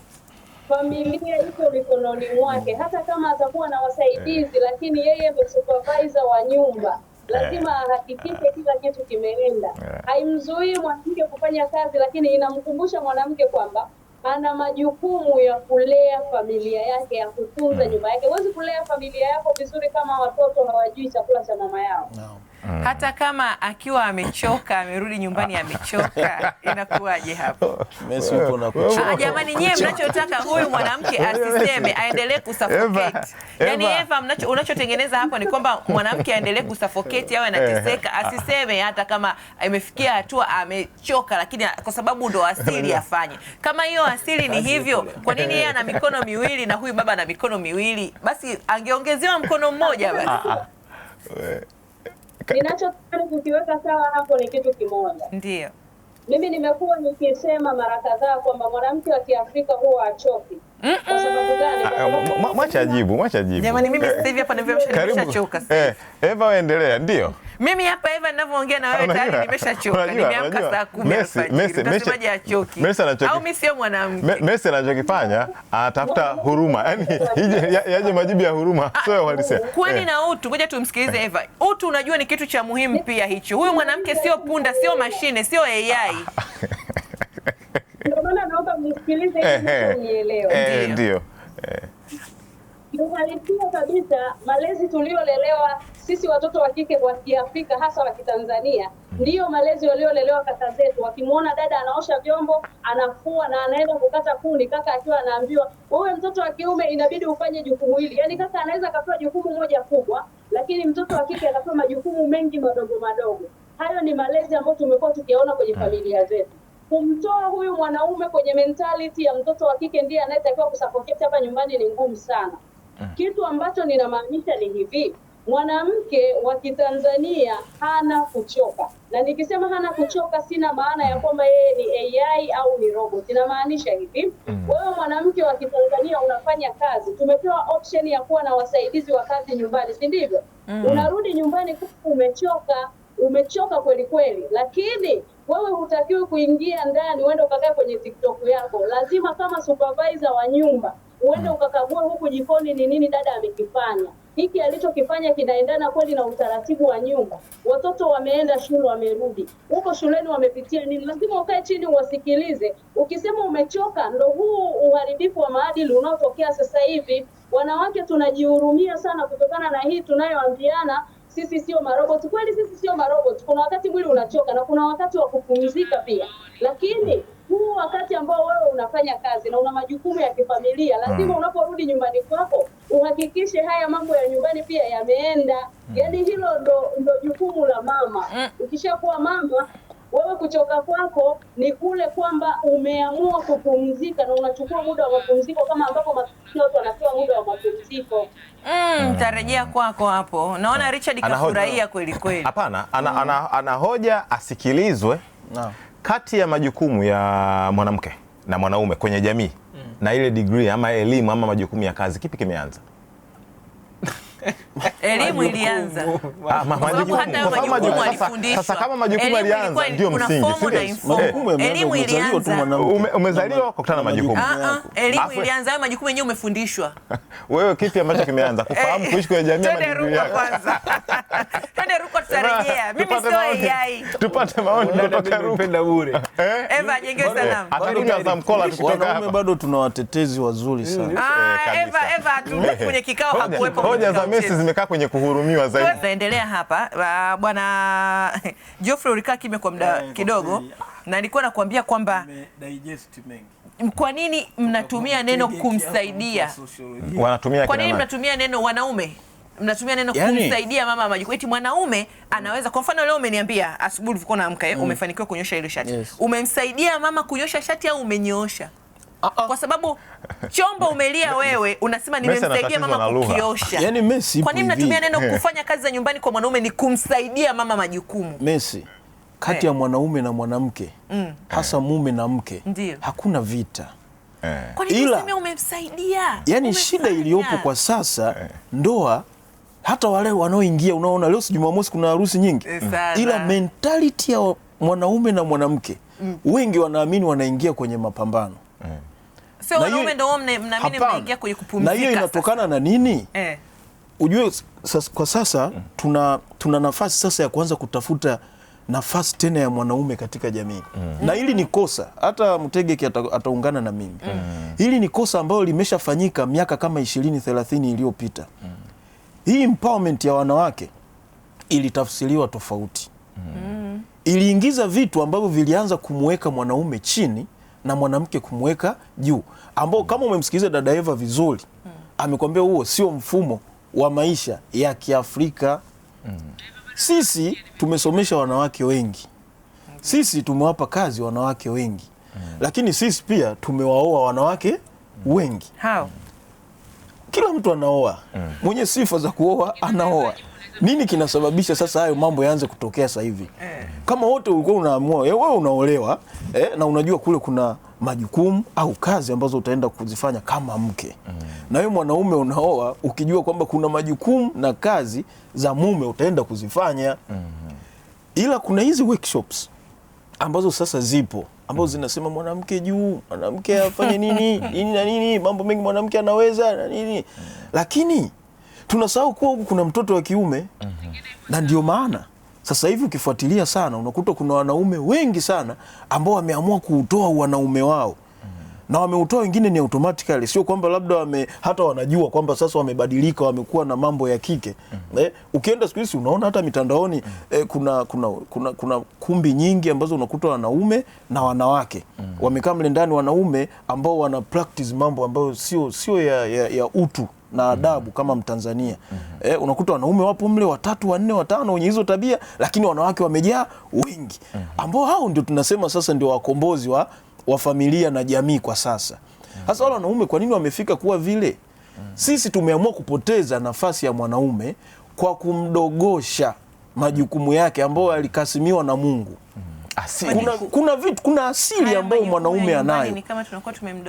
familia iko mikononi mwake. Hata kama atakuwa na wasaidizi, lakini yeye ndio supervisor wa nyumba, lazima ahakikishe kila kitu kimeenda. Haimzuii mwanamke kufanya kazi, lakini inamkumbusha mwanamke kwamba ana majukumu ya kulea familia yake, ya kutunza nyumba yake. Huwezi kulea familia yako vizuri kama watoto hawajui chakula cha mama yao. Hata kama akiwa amechoka, amerudi nyumbani amechoka, inakuwaje hapo? Jamani, nyie mnachotaka huyu mwanamke asiseme, aendelee kusuffocate. Yaani Eva, unachotengeneza hapo ni kwamba mwanamke aendelee kusuffocate, awe anateseka, asiseme hata kama imefikia hatua amechoka, lakini kwa sababu ndo asili afanye. Kama hiyo asili ni hivyo, kwa nini yeye ana mikono miwili na huyu baba ana mikono miwili? Basi angeongezewa mkono mmoja basi. Ninachotaka kukiweka sawa hapo ni kitu kimoja. Ndio. Mimi nimekuwa nikisema mara kadhaa kwamba mwanamke wa Kiafrika huwa achoki. Kwa sababu gani? Mwacha jibu. Jamani, mimi sasa hivi hapa nimeshachoka. Eva, endelea. Ndio. Mimi hapa Eva ninavyoongea na wewe tayari nimeshachoka. Nimeamka saa 10 alfajiri. Unasemaje achoki? Au mimi sio mwanamke? Messi anachokifanya anatafuta huruma. Yaani yaje majibu ya huruma, sio ya uhalisia. Kwani na utu, ngoja tumsikilize Eva. Utu unajua ni kitu cha muhimu pia hicho. Huyu mwanamke sio punda, sio mashine, sio AI. Ndio maana naomba mnisikilize ili nielewe. Ndio. Kiuhalisia kabisa, malezi tuliolelewa sisi watoto wa kike wa Kiafrika, hasa wa Kitanzania, ndiyo malezi waliolelewa kaka zetu. Wakimwona dada anaosha vyombo, anafua na anaenda kukata kuni, kaka akiwa anaambiwa wewe mtoto wa kiume inabidi ufanye jukumu hili. Yaani kaka anaweza akapewa jukumu moja kubwa, lakini mtoto wa kike anapewa majukumu mengi madogo madogo. Hayo ni malezi ambayo tumekuwa tukiona kwenye familia zetu. Kumtoa huyu mwanaume kwenye mentality ya mtoto wa kike ndiye anayetakiwa kusuffocate hapa nyumbani ni ngumu sana. Kitu ambacho ninamaanisha ni hivi, mwanamke wa Kitanzania hana kuchoka. Na nikisema hana kuchoka, sina maana ya kwamba yeye ni AI au ni robot. Ninamaanisha hivi, wewe mwanamke wa Kitanzania unafanya kazi, tumepewa option ya kuwa na wasaidizi wa kazi nyumbani, si ndivyo? Unarudi nyumbani umechoka kweli kweli, lakini wewe hutakiwi kuingia ndani uende ukakae kwenye TikTok yako. Lazima kama supervisor wa nyumba uende ukakagua huku jikoni ni nini dada amekifanya. Hiki alichokifanya kinaendana kweli na utaratibu wa nyumba. Watoto wameenda shule, wamerudi. Huko shuleni wamepitia nini? Lazima ukae chini uwasikilize. Ukisema umechoka, ndo huu uharibifu wa maadili unaotokea sasa hivi. Wanawake tunajihurumia sana kutokana na hii tunayoambiana sisi sio marobot. Kweli sisi sio marobot. Kuna wakati mwili unachoka na kuna wakati wa kupumzika pia. Lakini huu wakati ambao wewe unafanya kazi na una majukumu ya kifamilia, lazima unaporudi nyumbani kwako uhakikishe haya mambo ya nyumbani pia yameenda. Yaani hilo ndo jukumu la mama. Ukishakuwa mama Wewe kuchoka kwako ni kule kwamba umeamua kupumzika na unachukua muda wa mapumziko kama ambapo watu wanapewa muda wa mapumziko. Tarejea kwako hapo. Naona Richard kafurahia kweli kweli. Hapana, ana hoja asikilizwe. Kati ya majukumu ya mwanamke na mwanaume kwenye jamii na ile degree ama elimu ama majukumu ya kazi, kipi kimeanza? Elimu ilianza. Sasa kama majukumu yalianza ndio msingi. Elimu ilianza. Umezaliwa kwa kukutana na majukumu. Elimu ilianza, majukumu yenyewe umefundishwa. Wewe kipi ambacho kimeanza? Kufahamu kuishi kwenye jamii ama majukumu yako? Twende Rukwa tutarejea. Mimi sio AI. Tupate maoni kutoka Rukwa bure. Eva jenge salamu. Atarudi Azam Kola tukitoka hapa. Wanaume bado tuna watetezi wazuri sana. Eva tu kwenye kikao hakuwepo. Hoja za Messi zimekaa kwenye kuhurumiwa zaidi. Tunaendelea hapa. Bwana Geoffrey ulikaa kimya kwa muda kidogo na nilikuwa nakuambia kwamba kwa nini mnatumia neno kumsaidia? Wanatumia kwa nini mnatumia neno wanaume? Mnatumia neno kumsaidia mama majukumu. Eti mwanaume anaweza, kwa mfano leo umeniambia asubuhi ulikuwa unaamka umefanikiwa kunyosha ile shati. Umemsaidia mama kunyosha shati au umenyoosha? Kwa sababu chombo umelia wewe, unasema nimemsaidia mama kukiosha. Yaani Messi, kwa nini mnatumia neno kufanya kazi za nyumbani kwa mwanaume ni kumsaidia mama majukumu? Messi, kati ya mwanaume na mwanamke, hasa mume na mke, hakuna vita. Kwa nini unasema umemsaidia? Yaani shida iliyopo kwa sasa, ndoa hata wale wanaoingia, unaona leo si Jumamosi kuna harusi nyingi. Ila mentality ya mwanaume na mwanamke, wengi wanaamini wanaingia kwenye mapambano. Sio wanaume ndio mnaamini mnaingia kwenye kupumzika. Na hiyo inatokana na nini? Ujue kwa sasa tuna nafasi sasa ya kuanza kutafuta nafasi tena ya mwanaume katika jamii. Na hili ni kosa, hata Mtegeki ataungana na mimi. Hili ni kosa ambalo limeshafanyika miaka kama 20-30 iliyopita. Hii empowerment ya wanawake ilitafsiriwa tofauti. Iliingiza vitu ambavyo vilianza kumweka mwanaume chini na mwanamke kumweka juu, ambao kama umemsikiliza dada Eva vizuri, amekwambia huo sio mfumo wa maisha ya Kiafrika. Sisi tumesomesha wanawake wengi, sisi tumewapa kazi wanawake wengi, lakini sisi pia tumewaoa wanawake wengi. How? Kila mtu anaoa, mwenye sifa za kuoa anaoa. Nini kinasababisha sasa hayo mambo yaanze kutokea sasa hivi? Kama wote ulikuwa unaamua wewe unaolewa na unajua kule kuna majukumu au kazi ambazo utaenda kuzifanya kama mke. Na wewe mwanaume unaoa ukijua kwamba kuna majukumu na kazi za mume utaenda kuzifanya. Ila kuna hizi workshops ambazo sasa zipo ambazo zinasema mwanamke juu, mwanamke afanye nini na nini, mambo mengi mwanamke anaweza na nini. Lakini tunasahau kuwa kuna mtoto wa kiume. Na ndio maana sasa hivi ukifuatilia sana unakuta kuna wanaume wengi sana ambao wameamua kuutoa wanaume wao. Na wameutoa wengine ni automatically, sio kwamba labda hata wanajua kwamba sasa wamebadilika, wamekuwa na mambo ya kike. Ukienda siku hizi unaona hata mitandaoni kuna kumbi nyingi ambazo unakuta wanaume na wanawake wamekaa mle ndani, wanaume ambao wana practice mambo ambayo sio ya utu na adabu kama Mtanzania. Unakuta wanaume wapo mle 3, 4, 5 wenye hizo tabia, lakini wanawake wamejaa wengi, ambao hao ndio tunasema sasa ndio wakombozi wa familia na jamii kwa sasa. Sasa wale wanaume kwa nini wamefika kuwa vile? Sisi tumeamua kupoteza nafasi ya mwanaume kwa kumdogosha majukumu yake ambayo alikasimiwa na Mungu. Kuna asili ambayo mwanaume anayo.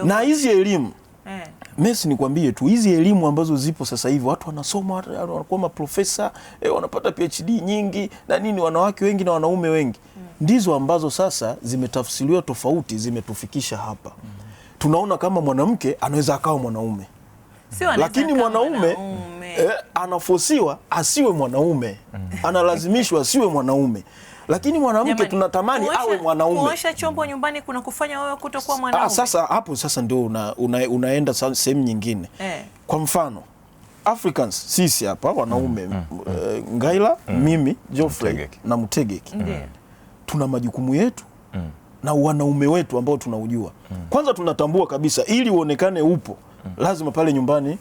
Na hizi elimu Messi, nikwambie tu, hizi elimu ambazo zipo sasa hivi, watu wanasoma, wanakuwa maprofesa, wanapata PhD nyingi na nini, wanawake wengi na wanaume wengi, ndizo ambazo sasa zimetafsiriwa tofauti, zimetufikisha hapa. Tunaona kama mwanamke anaweza akawa mwanaume, lakini mwanaume anafosiwa asiwe mwanaume, analazimishwa asiwe mwanaume. Lakini mwanamke tunatamani awe mwanaume. Kuosha chombo nyumbani kuna kufanya wewe kutokuwa mwanaume. Sasa hapo sasa ndio unaenda sehemu nyingine. Kwa mfano Africans sisi hapa wanaume, Ngaila, mimi, Geoffrey na Mtegeki, tuna majukumu yetu na wanaume wetu ambao tunaujua. Kwanza tunatambua kabisa ili uonekane upo, lazima pale nyumbani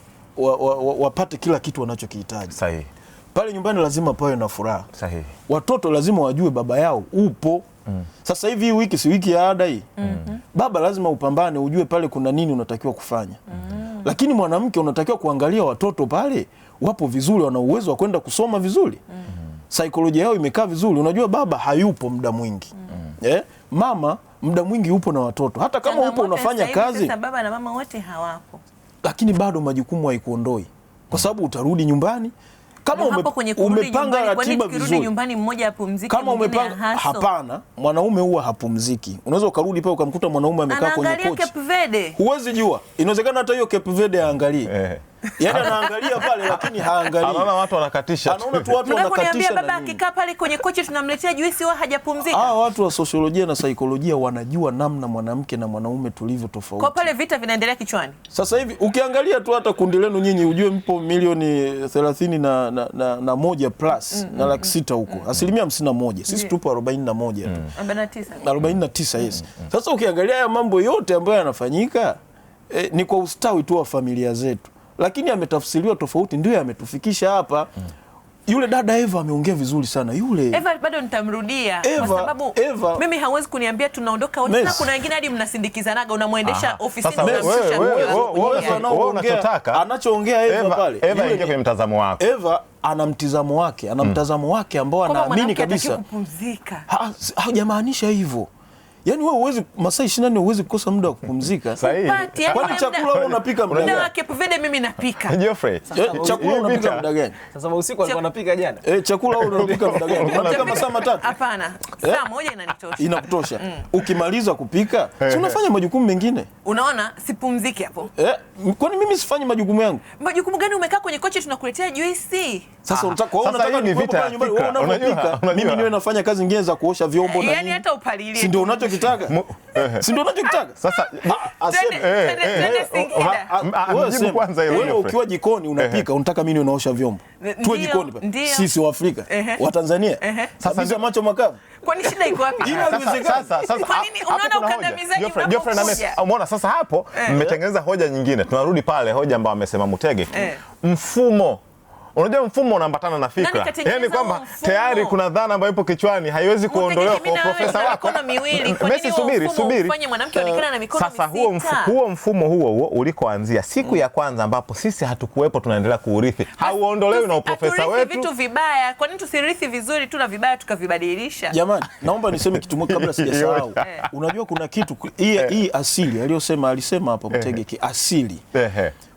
wapate kila kitu wanachokihitaji. Sahihi. Pale nyumbani lazima pawe na furaha. Sahihi. Watoto lazima wajue baba yao upo. Sasa hivi hii wiki si wiki ya ada hii. Baba lazima upambane, ujue pale kuna nini unatakiwa kufanya. Lakini mwanamke unatakiwa kuangalia watoto pale wapo vizuri, wana uwezo wa kwenda kusoma vizuri. Saikolojia yao imekaa vizuri. Unajua baba hayupo muda mwingi. Mama muda mwingi yupo na watoto. Hata kama upo unafanya kazi. Sasa baba na mama wote hawapo. Lakini bado majukumu haikuondoi. Kwa sababu utarudi nyumbani. Kama umepanga ratiba vizuri. Nyumbani mmoja apumzike, kama umepanga, hapana, mwanaume huwa hapumziki. Unaweza ukarudi pale ukamkuta mwanaume amekaa kwenye kochi. Cape Verde. Huwezi jua. Inawezekana hata hiyo Cape Verde aangalie. Yaani anaangalia pale lakini haangalii. Anaona watu wanakatisha. Anaona tu watu wanakatisha. Baba akikaa pale kwenye kochi tunamletea juisi, wao hajapumzika. Watu wa sosiolojia na saikolojia wanajua namna mwanamke na mwanaume tulivyo tofauti. Kwa pale vita vinaendelea kichwani. Sasa hivi ukiangalia tu hata kundi lenu nyinyi ujue mpo milioni 31 plus na 600 huko. 51%. Sisi tupo 41 tu. 49, yes. Sasa ukiangalia haya mambo yote ambayo yanafanyika ni kwa ustawi tu wa familia zetu. Lakini ametafsiriwa tofauti, ndio yametufikisha hapa. Yule dada Eva ameongea vizuri sana. Yule Eva bado nitamrudia kwa sababu mimi hawezi kuniambia tunaondoka wote. Na kuna wengine hadi mnasindikizanaga, unamwendesha ofisini unamshusha. Anachoongea Eva pale. Eva ingia kwenye mtazamo wako. Eva ana mtazamo wake ambao anaamini kabisa. Hajamaanisha hivyo. Yaani wewe huwezi masaa 24 huwezi kukosa muda wa kupumzika. Kwani chakula wewe unapika muda gani? Muda Cape Verde mimi napika. Geoffrey, chakula unapika muda gani? Sasa usiku alikuwa anapika jana. Chakula wewe unapika muda gani? Unapika masaa 3? Hapana. Saa moja inanitosha. Inakutosha. Ukimaliza kupika, si unafanya majukumu mengine? Unaona sipumziki hapo. Kwani mimi sifanyi majukumu yangu? Majukumu gani? Umekaa kwenye kochi tunakuletea juisi. Sasa unataka ni vita nyumbani wewe unapika. Mimi niwe nafanya kazi nyingine za kuosha vyombo na nini. Yaani hata upalilie. Si ndio unachokitaka? Si ndio unachokitaka? Sasa wewe kwanza ile. Wewe ukiwa jikoni unapika, unataka mimi naosha vyombo. Tuwe jikoni pale. Sisi wa Afrika, wa Tanzania. Sasa macho makavu. Kwani shida iko wapi? Sasa kwa nini unaona ukandamizaji unapokuja? Umeona sasa hapo mmetengeneza hoja nyingine. Tunarudi pale hoja ambayo amesema Mutege. Mfumo. Unajua mfumo unaambatana na fikra. Yaani kwamba tayari kuna dhana ambayo ipo kichwani haiwezi kuondolewa kwa profesa wako. Messi subiri. Ufanye mwanamke aonekane na mikono sasa huo mfumo huo ulikoanzia siku ya kwanza ambapo sisi hatukuwepo tunaendelea kuurithi. Hauondolewi na uprofesa wetu. Vitu vibaya. Kwa nini tusirithi vizuri tu na vibaya tukavibadilisha? Jamani, naomba niseme kitu moja kabla sijasahau. Unajua kuna kitu hii asili alisema hapa Mutege asili.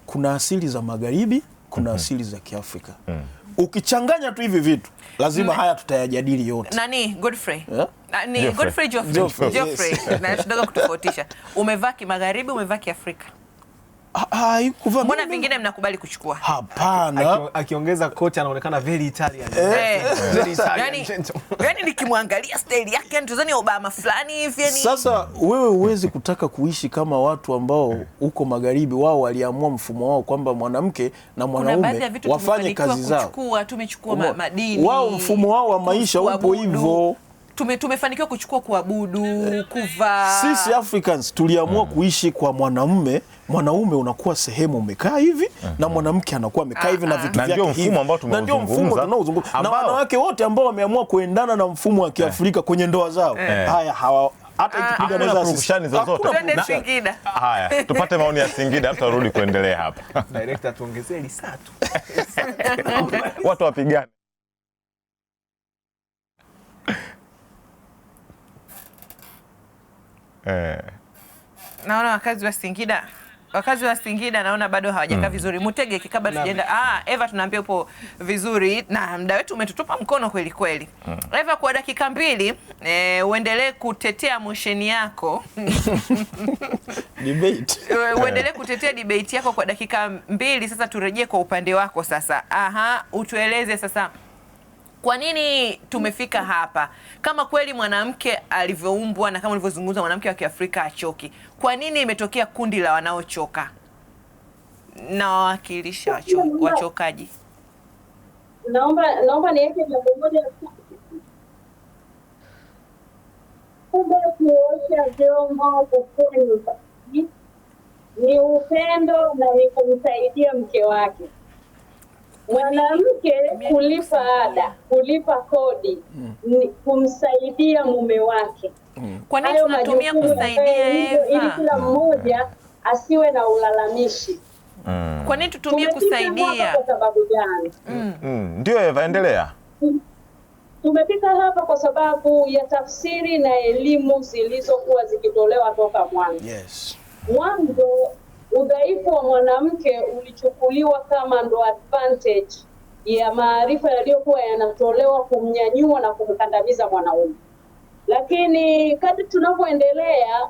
Kuna asili za magharibi, kuna asili za Kiafrika. Ukichanganya tu hivi vitu lazima haya tutayajadili yote. Nani Godfrey? Godfrey Geoffrey. Na tunataka kutofautisha. Umevaa kimagharibi, umevaa Kiafrika. Mbona vingine mnakubali kuchukua? Hapana. Akiongeza kocha anaonekana very Italian. Yaani nikimwangalia style yake nitazani Obama fulani hivi yani. Sasa wewe huwezi kutaka kuishi kama watu ambao huko magharibi wao waliamua mfumo wao kwamba mwanamke na mwanaume wafanye kazi zao. Tumechukua madini. Wao mfumo wao wa maisha upo hivyo. Tumefanikiwa kuchukua kuabudu, kuvaa. Sisi Africans tuliamua kuishi kwa mwanamume unakuwa sehemu umekaa hivi na mwanamke anakuwa amekaa hivi na vitu vyake hivi. Na ndio mfumo tunaozungumza. Na wanawake wote ambao wameamua kuendana na mfumo wa Kiafrika kwenye ndoa zao. Haya hata ikipiga naweza kurushani zozote. Haya, tupate maoni ya Singida tutarudi kuendelea hapa. Director tuongezee lisatu. Watu wapigane. Naona wakazi wa Singida naona bado hawajakaa vizuri. Mutege kikaba tujaenda. Eva tunaambia upo vizuri na muda wetu umetutupa mkono kweli kweli. Eva kwa dakika 2 uendelee kutetea mosheni yako. Debate. Uendelee kutetea debate yako kwa dakika 2. Sasa turejee kwa upande wako sasa. Utueleze sasa kwa nini tumefika hapa? Kama kweli mwanamke alivyoumbwa na kama ulivyozungumza mwanamke wa Kiafrika achoki, kwa nini imetokea kundi la wanaochoka na wawakilisha wachokaji? Naomba niweke jambo moja. Kuosha vyombo, kufua ni upendo na ni kumsaidia mke wake. Mwanamke kulipa ada, kulipa kodi, ni kumsaidia mume wake. Kwa nini tunatumia kusaidia Eva? Ili kila mmoja asiwe na ulalamishi. Kwa nini tutumie kusaidia? Kwa sababu gani? Ndio Eva, endelea. Tumefika hapa kwa sababu ya tafsiri na elimu zilizokuwa zikitolewa toka mwanzo. Yes. Mwanzo udhaifu wa mwanamke ulichukuliwa kama ndo advantage ya maarifa yaliyokuwa yanatolewa kumnyanyua na kumkandamiza mwanaume. Lakini kadri tunavyoendelea,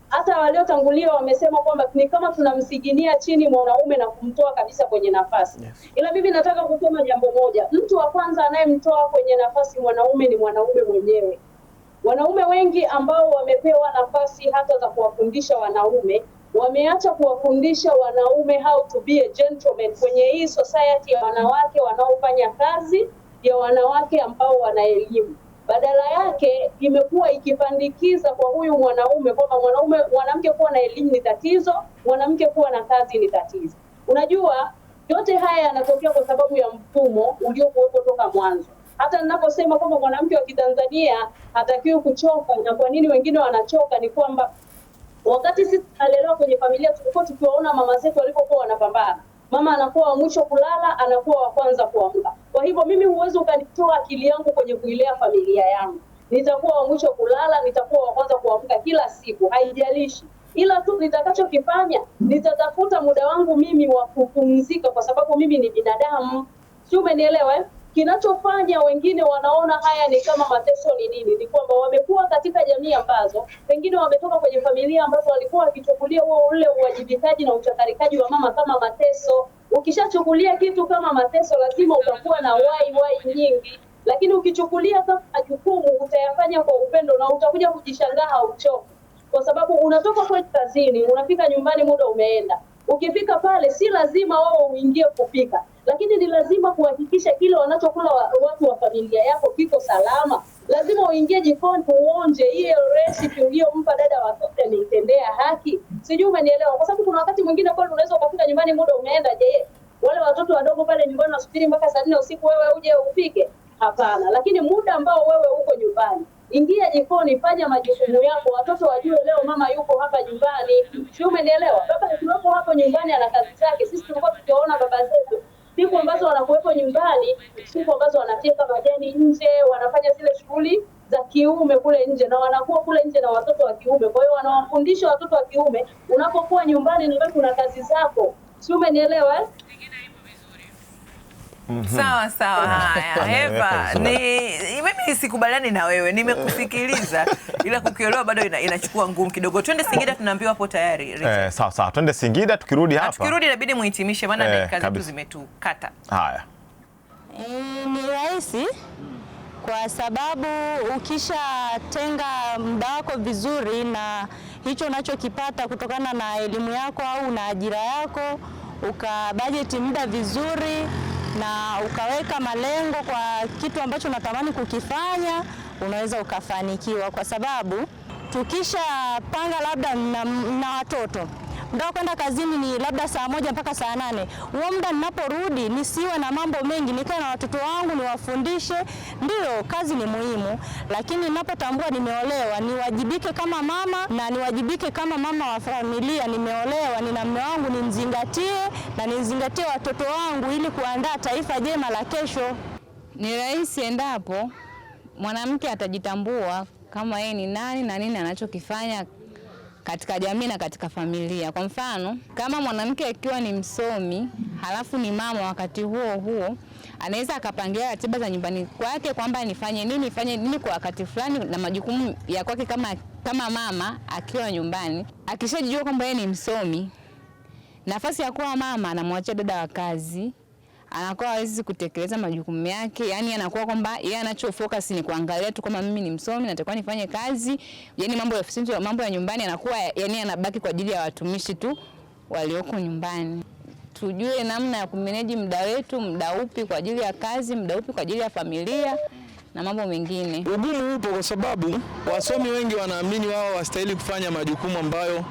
hata waliotangulia wamesema kwamba ni kama tunamsiginia chini mwanaume na kumtoa kabisa kwenye nafasi. Yes. Ila mimi nataka kusema jambo moja. Mtu wa kwanza anayemtoa kwenye nafasi mwanaume ni mwanaume mwenyewe. Wanaume wengi ambao wamepewa nafasi hata za kuwafundisha wanaume, wameacha kuwafundisha wanaume how to be a gentleman kwenye hii society ya wanawake wanaofanya kazi, ya wanawake ambao wana elimu. Badala yake imekuwa ikipandikiza kwa huyu mwanaume kwamba mwanamke kuwa na elimu ni tatizo, mwanamke kuwa na kazi ni tatizo. Unajua yote haya yanatokea kwa sababu ya mfumo uliokuwepo toka mwanzo. Hata ninaposema kwamba mwanamke wa Kitanzania hatakiwi kuchoka, na kwa nini wengine wanachoka, ni kwamba wakati sisi tunalelewa kwenye familia tulikuwa tukiwaona mama zetu walipokuwa wanapambana. Mama anakuwa wa mwisho kulala, anakuwa wa kwanza kuamka. Kwa hivyo mimi huwezi ukanitoa akili yangu kwenye kuilea familia yangu. Nitakuwa wa mwisho kulala, nitakuwa wa kwanza kuamka kila siku, haijalishi. Ila tu nitakachokifanya, nitatafuta muda wangu mimi wa kupumzika kwa sababu mimi ni binadamu. Si umenielewa? Kinachofanya wengine wanaona haya ni kama mateso ni nini? Ni kwamba wamekuwa katika jamii ambazo pengine wametoka kwenye familia ambazo walikuwa wakichukulia ule uwajibikaji na uchakarikaji wa mama kama mateso. Ukishachukulia kitu kama mateso, lazima utakuwa na wai nyingi, lakini ukichukulia kama jukumu utayafanya kwa upendo na utakuja kujishangaa hauchoki, kwa sababu unatoka kwenye kazini, unafika nyumbani, muda umeenda. Ukifika pale si lazima wao uingie kupika, lakini ni lazima kuhakikisha kile wanachokula watu wa familia yako kiko salama. Lazima uingie jikoni uonje ile recipe uliyompa dada watoto ameitendea haki. Sijui umenielewa? Kwa sababu kuna wakati mwingine kweli unaweza ukafika nyumbani muda umeenda, je, wale watoto wadogo pale nyumbani wasubiri mpaka saa 4 usiku wewe uje upike? Hapana. Lakini muda ambao wewe uko nyumbani, ingia jikoni, fanya majukumu yako, watoto wajue leo mama yuko hapa nyumbani. Sio, umenielewa? Baba yuko hapo nyumbani ana kazi zake. Sisi tulikuwa tukiona baba zetu siku ambazo wanakuwepo nyumbani, siku ambazo wanafika majani nje, wanafanya zile shughuli za kiume kule nje, na wanakuwa kule nje na watoto wa kiume. Kwa hiyo wanawafundisha watoto wa kiume, unapokuwa nyumbani na wewe kuna kazi zako. Sio, umenielewa? Sawa sawa. Haya Eva, mimi sikubaliani na wewe, nimekusikiliza ila kukielewa bado inachukua ngumu kidogo. Twende Singida, tunaambiwa hapo tayari. Sawa, twende Singida. Tukirudi hapa, tukirudi inabidi muhitimishe maana dakika zetu zimetukata. Haya, ni rahisi kwa sababu ukishatenga muda wako vizuri na hicho unachokipata kutokana na elimu yako au na ajira yako, ukabajeti muda vizuri na ukaweka malengo kwa kitu ambacho unatamani kukifanya, unaweza ukafanikiwa. Kwa sababu tukishapanga labda na watoto, muda wa kwenda kazini ni labda saa 1 mpaka saa 8. Huo muda ninaporudi nisiwe na mambo mengi, nikae na watoto wangu niwafundishe. Ndio kazi ni muhimu, lakini ninapotambua nimeolewa, niwajibike kama mama na niwajibike kama mama wa familia. Nimeolewa, nina mume wangu, nimzingatie na nizingatie watoto wangu ili kuandaa taifa jema la kesho. Ni rahisi endapo mwanamke atajitambua kama yeye ni nani na nini anachokifanya katika jamii na katika familia. Kwa mfano, kama mwanamke akiwa ni msomi, halafu ni mama wakati huo, anaweza akapangia ratiba za nyumbani kwake kwamba nifanye nini kwa wakati fulani na majukumu ya kwake kama mama akiwa nyumbani. Akishajijua kwamba yeye ni msomi, nafasi ya kuwa mama anamwachia dada wa kazi, anakuwa hawezi kutekeleza majukumu yake. Yani anakuwa kwamba yeye anachofocus ni kuangalia tu kama mimi ni msomi natakiwa nifanye kazi. Yani mambo ya ofisi, mambo ya nyumbani anakuwa yani anabaki kwa ajili ya watumishi tu walioko nyumbani. Tujue namna ya kumanage muda wetu, muda upi kwa ajili ya kazi, muda upi kwa ajili ya familia na mambo mengine. Ugumu upo kwa sababu wasomi wengi wanaamini wao wastahili kufanya majukumu ambayo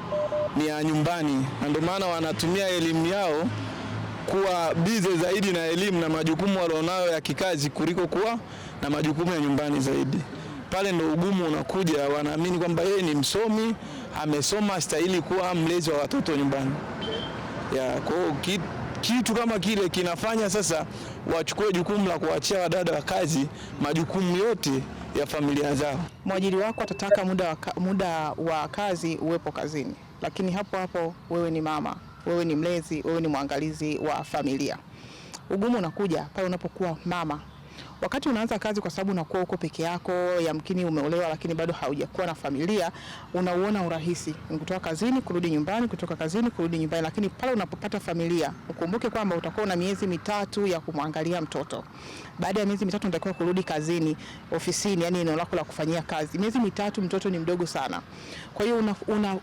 ni ya nyumbani, na ndio maana wanatumia elimu yao kuwa bize zaidi na elimu na majukumu walionayo ya kikazi kuliko kuwa na majukumu ya nyumbani zaidi. Pale ndo ugumu unakuja, wanaamini kwamba yeye ni msomi, amesoma, stahili kuwa mlezi wa watoto nyumbani. Kwa hiyo kitu kama kile kinafanya sasa wachukue jukumu la kuachia wadada wa kazi majukumu yote ya familia zao. Mwajiri wako atataka muda wa kazi uwepo kazini, lakini hapo hapo wewe ni mama, wewe ni mlezi, wewe ni mwangalizi wa familia. Ugumu unakuja pale unapokuwa mama. Wakati unaanza kazi, kwa sababu unakuwa uko peke yako, yamkini umeolewa lakini bado haujakuwa na familia, unauona urahisi kutoka kazini kurudi nyumbani, kutoka kazini kurudi nyumbani. Lakini pale unapopata familia, ukumbuke kwamba utakuwa na miezi 3 ya kumwangalia mtoto. Baada ya miezi 3 unatakiwa kurudi kazini, ofisini, yani eneo lako la kufanyia kazi. Miezi 3 mtoto ni mdogo sana. Kwa hiyo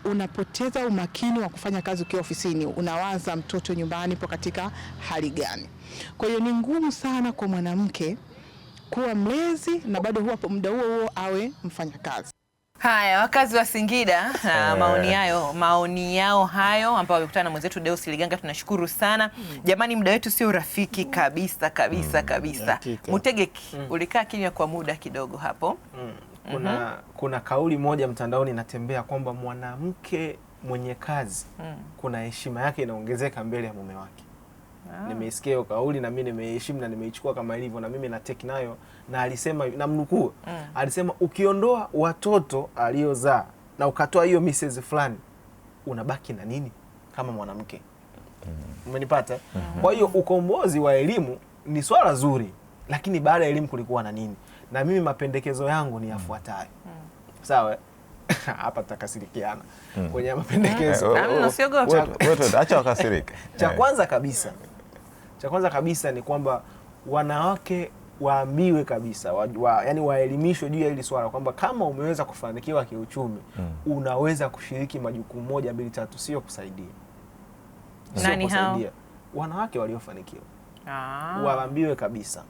unapoteza umakini wa kufanya kazi ukiwa ofisini, unawaza mtoto nyumbani po katika hali gani. Kwa hiyo ni ngumu sana kwa mwanamke kuwa mlezi na bado huwa muda huo awe mfanyakazi. Haya, wakazi wa Singida maoni yao hayo ambao wamekutana na mwenzetu Deus Liganga, tunashukuru sana. Jamani, muda wetu sio rafiki kabisa. Mutegeki, ulikaa kimya kwa muda kidogo hapo. Kuna kauli moja mtandaoni inatembea kwamba mwanamke mwenye kazi kuna heshima yake inaongezeka mbele ya mume wake. Nimeisikia hiyo kauli na mimi nimeheshimu na nimeichukua kama ilivyo, na mimi na take nayo. Na alisema, na mnukuu, alisema ukiondoa watoto aliozaa na ukatoa hiyo Mrs. fulani, unabaki na nini kama mwanamke? Umenipata? Kwa hiyo ukombozi wa elimu ni swala zuri, lakini baada ya elimu kulikuwa na nini? Na mimi mapendekezo yangu ni yafuatayo. Sawa? Hapa tutakasirikiana kwenye mapendekezo. Acha wakasirike. Cha kwanza kabisa ni kwamba wanawake waambiwe kabisa, yani waelimishwe juu ya hili swala kwamba kama umeweza kufanikiwa kiuchumi, unaweza kushiriki majukumu 1, 2, 3, sio kusaidia. Nani hao? Wanawake waliofanikiwa. Waambiwe kabisa.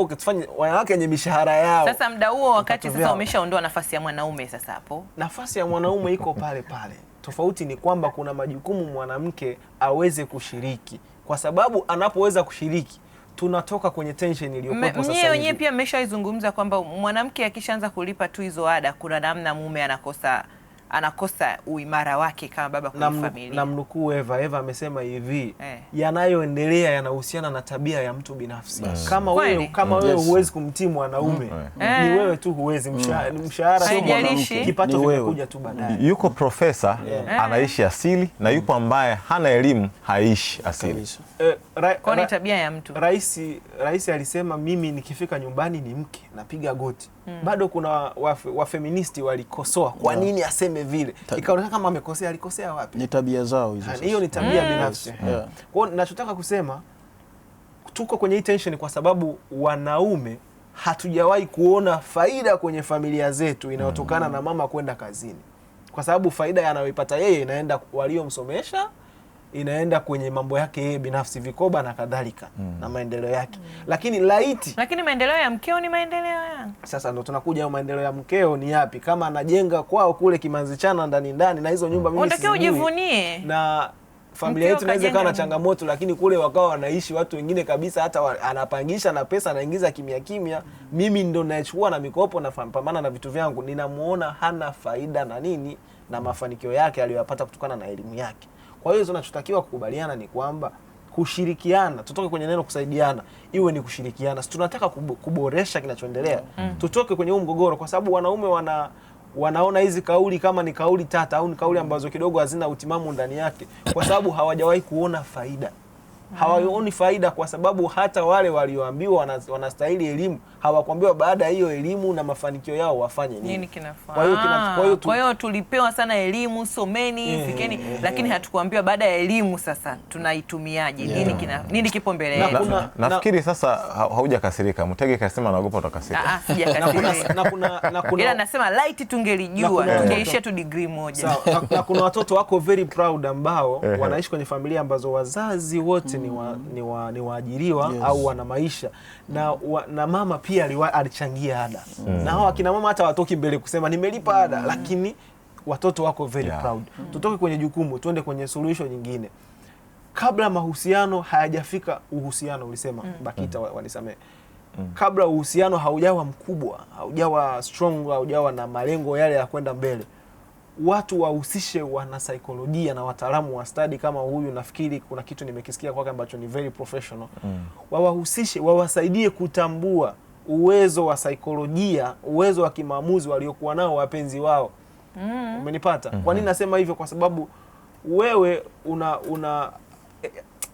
Tufanye wanawake wenye mishahara yao. Sasa muda huo wakati sasa umeshaondoa nafasi ya mwanaume, sasa hapo nafasi ya mwanaume iko pale pale. Tofauti ni kwamba kuna majukumu mwanamke aweze kushiriki, kwa sababu anapoweza kushiriki tunatoka kwenye tension iliyokuwa sasa hivi. Wenyewe pia mmeshaizungumza kwamba mwanamke akishaanza kulipa tu hizo ada, kuna namna mume anakosa uimara wake kama baba kwa familia. Na mnukuu Eva amesema hivi, yanayoendelea yanahusiana na tabia ya mtu binafsi. Kama wewe huwezi kumtii mwanaume, ni wewe tu huwezi. Mshahara sio mwanamke, kipato kimekuja tu baadaye. Yuko profesa anaishi asili, na yupo ambaye hana elimu haishi asili. Kwa ni tabia ya mtu. Rais alisema mimi nikifika nyumbani ni mke, napiga goti. Bado kuna wafeministi walikosoa kwa nini aseme vile. Ikaonekana kama amekosea. Alikosea wapi? Ni tabia zao hizo. Hiyo ni tabia binafsi. Kwa hiyo ninachotaka kusema, tuko kwenye hii tension kwa sababu wanaume hatujawahi kuona faida kwenye familia zetu inayotokana na mama kwenda kazini. Kwa sababu faida anayoipata yeye inaenda waliomsomesha, inaenda kwenye mambo yake yeye binafsi, vikoba na kadhalika, na maendeleo yake. Lakini maendeleo ya mkeo ni maendeleo ya. Sasa ndo tunakuja hapo, maendeleo ya mkeo ni yapi? Kama anajenga kwao kule Kimanzichana ndani na hizo nyumba mimi unatakiwa ujivunie. Na familia yetu inaweza kuwa na changamoto, lakini kule wakao wanaishi watu wengine kabisa, hata anapangisha na pesa anaingiza kimya. Mimi ndo nachukua na mikopo na pambana na vitu vyangu, ninamuona hana faida na nini na mafanikio yake aliyopata kutokana na elimu yake. Kwa hiyo tunachotakiwa kukubaliana ni kwamba kushirikiana, tutoke kwenye neno kusaidiana, iwe ni kushirikiana. Sisi tunataka kuboresha kinachoendelea. Tutoke kwenye huu mgogoro, kwa sababu wanaume wanaona hizi kauli kama ni kauli tata au ni kauli ambazo kidogo hazina utimamu ndani yake, kwa sababu hawajawahi kuona faida. Hawaoni faida kwa sababu hata wale walioambiwa wanastahili elimu hawakuambiwa baada ya hiyo elimu na mafanikio yao wafanye nini kinafaa. Kwa hiyo tulipewa sana elimu, someni, fikeni, lakini hatukuambiwa baada ya elimu sasa tunaitumiaje, nini kipo mbele yetu. Nafikiri sasa haujakasirika. Mutege kasema anaogopa utakasirika. Sijakasirika. Ila nasema light tungelijua, tungeishia tu degree moja. Na kuna watoto wako very proud ambao wanaishi kwenye familia ambazo wazazi wote ni waajiriwa au wana maisha, na mama pia alichangia ada. Na hao akina mama hata watoki mbele kusema nimelipa ada, lakini watoto wako very proud. Tutoke kwenye jukumu tuende kwenye solution nyingine. kabla mahusiano hayajafika uhusiano, ulisema BAKITA wanisamee. Kabla uhusiano haujawa mkubwa, haujawa strong, haujawa na malengo yale ya kwenda mbele, watu wahusishe wana saikolojia na wataalamu wa study kama huyu. Nafikiri kuna kitu nimekisikia kwake ambacho ni very professional. Wawahusishe, wawasaidie kutambua uwezo wa saikolojia, uwezo wa kimaamuzi waliokuwa nao wapenzi wao. Umenipata? Kwa nini nasema hivyo? Kwa sababu wewe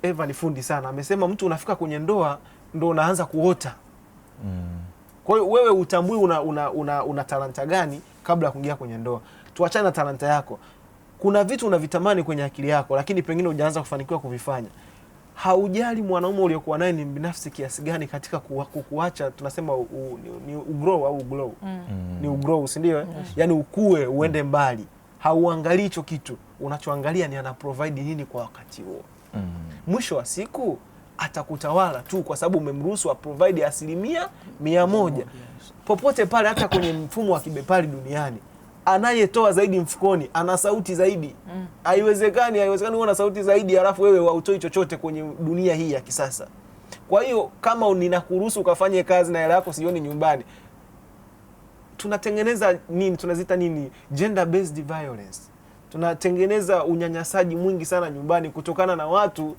Eva ni fundi sana. Amesema mtu unafika kwenye ndoa ndo unaanza kuota. Kwa hiyo wewe utambui una talanta gani kabla ya kuingia kwenye ndoa. Tuachane na talanta yako. Kuna vitu unavitamani kwenye akili yako lakini pengine hujaanza kufanikiwa kuvifanya. Haujali mwanaume uliokuwa naye ni binafsi kiasi gani katika kukuacha, tunasema ni ugrow au glow. Ni ugrow, si ndio? Yaani ukue, uende mbali. Hauangalii hicho kitu. Unachoangalia ni ana provide nini kwa wakati huo. Mwisho wa siku atakutawala tu kwa sababu umemruhusu provide 100%. Popote pale, hata kwenye mfumo wa kibepari duniani, anayetoa zaidi mfukoni ana sauti zaidi. Haiwezekani uwe na sauti zaidi alafu wewe hautoi chochote kwenye dunia hii ya kisasa. Kwa hiyo kama ninakuruhusu ukafanye kazi na hela yako sioni nyumbani, tunatengeneza nini? Tunazita nini? Gender based violence. Tunatengeneza unyanyasaji mwingi sana nyumbani kutokana na watu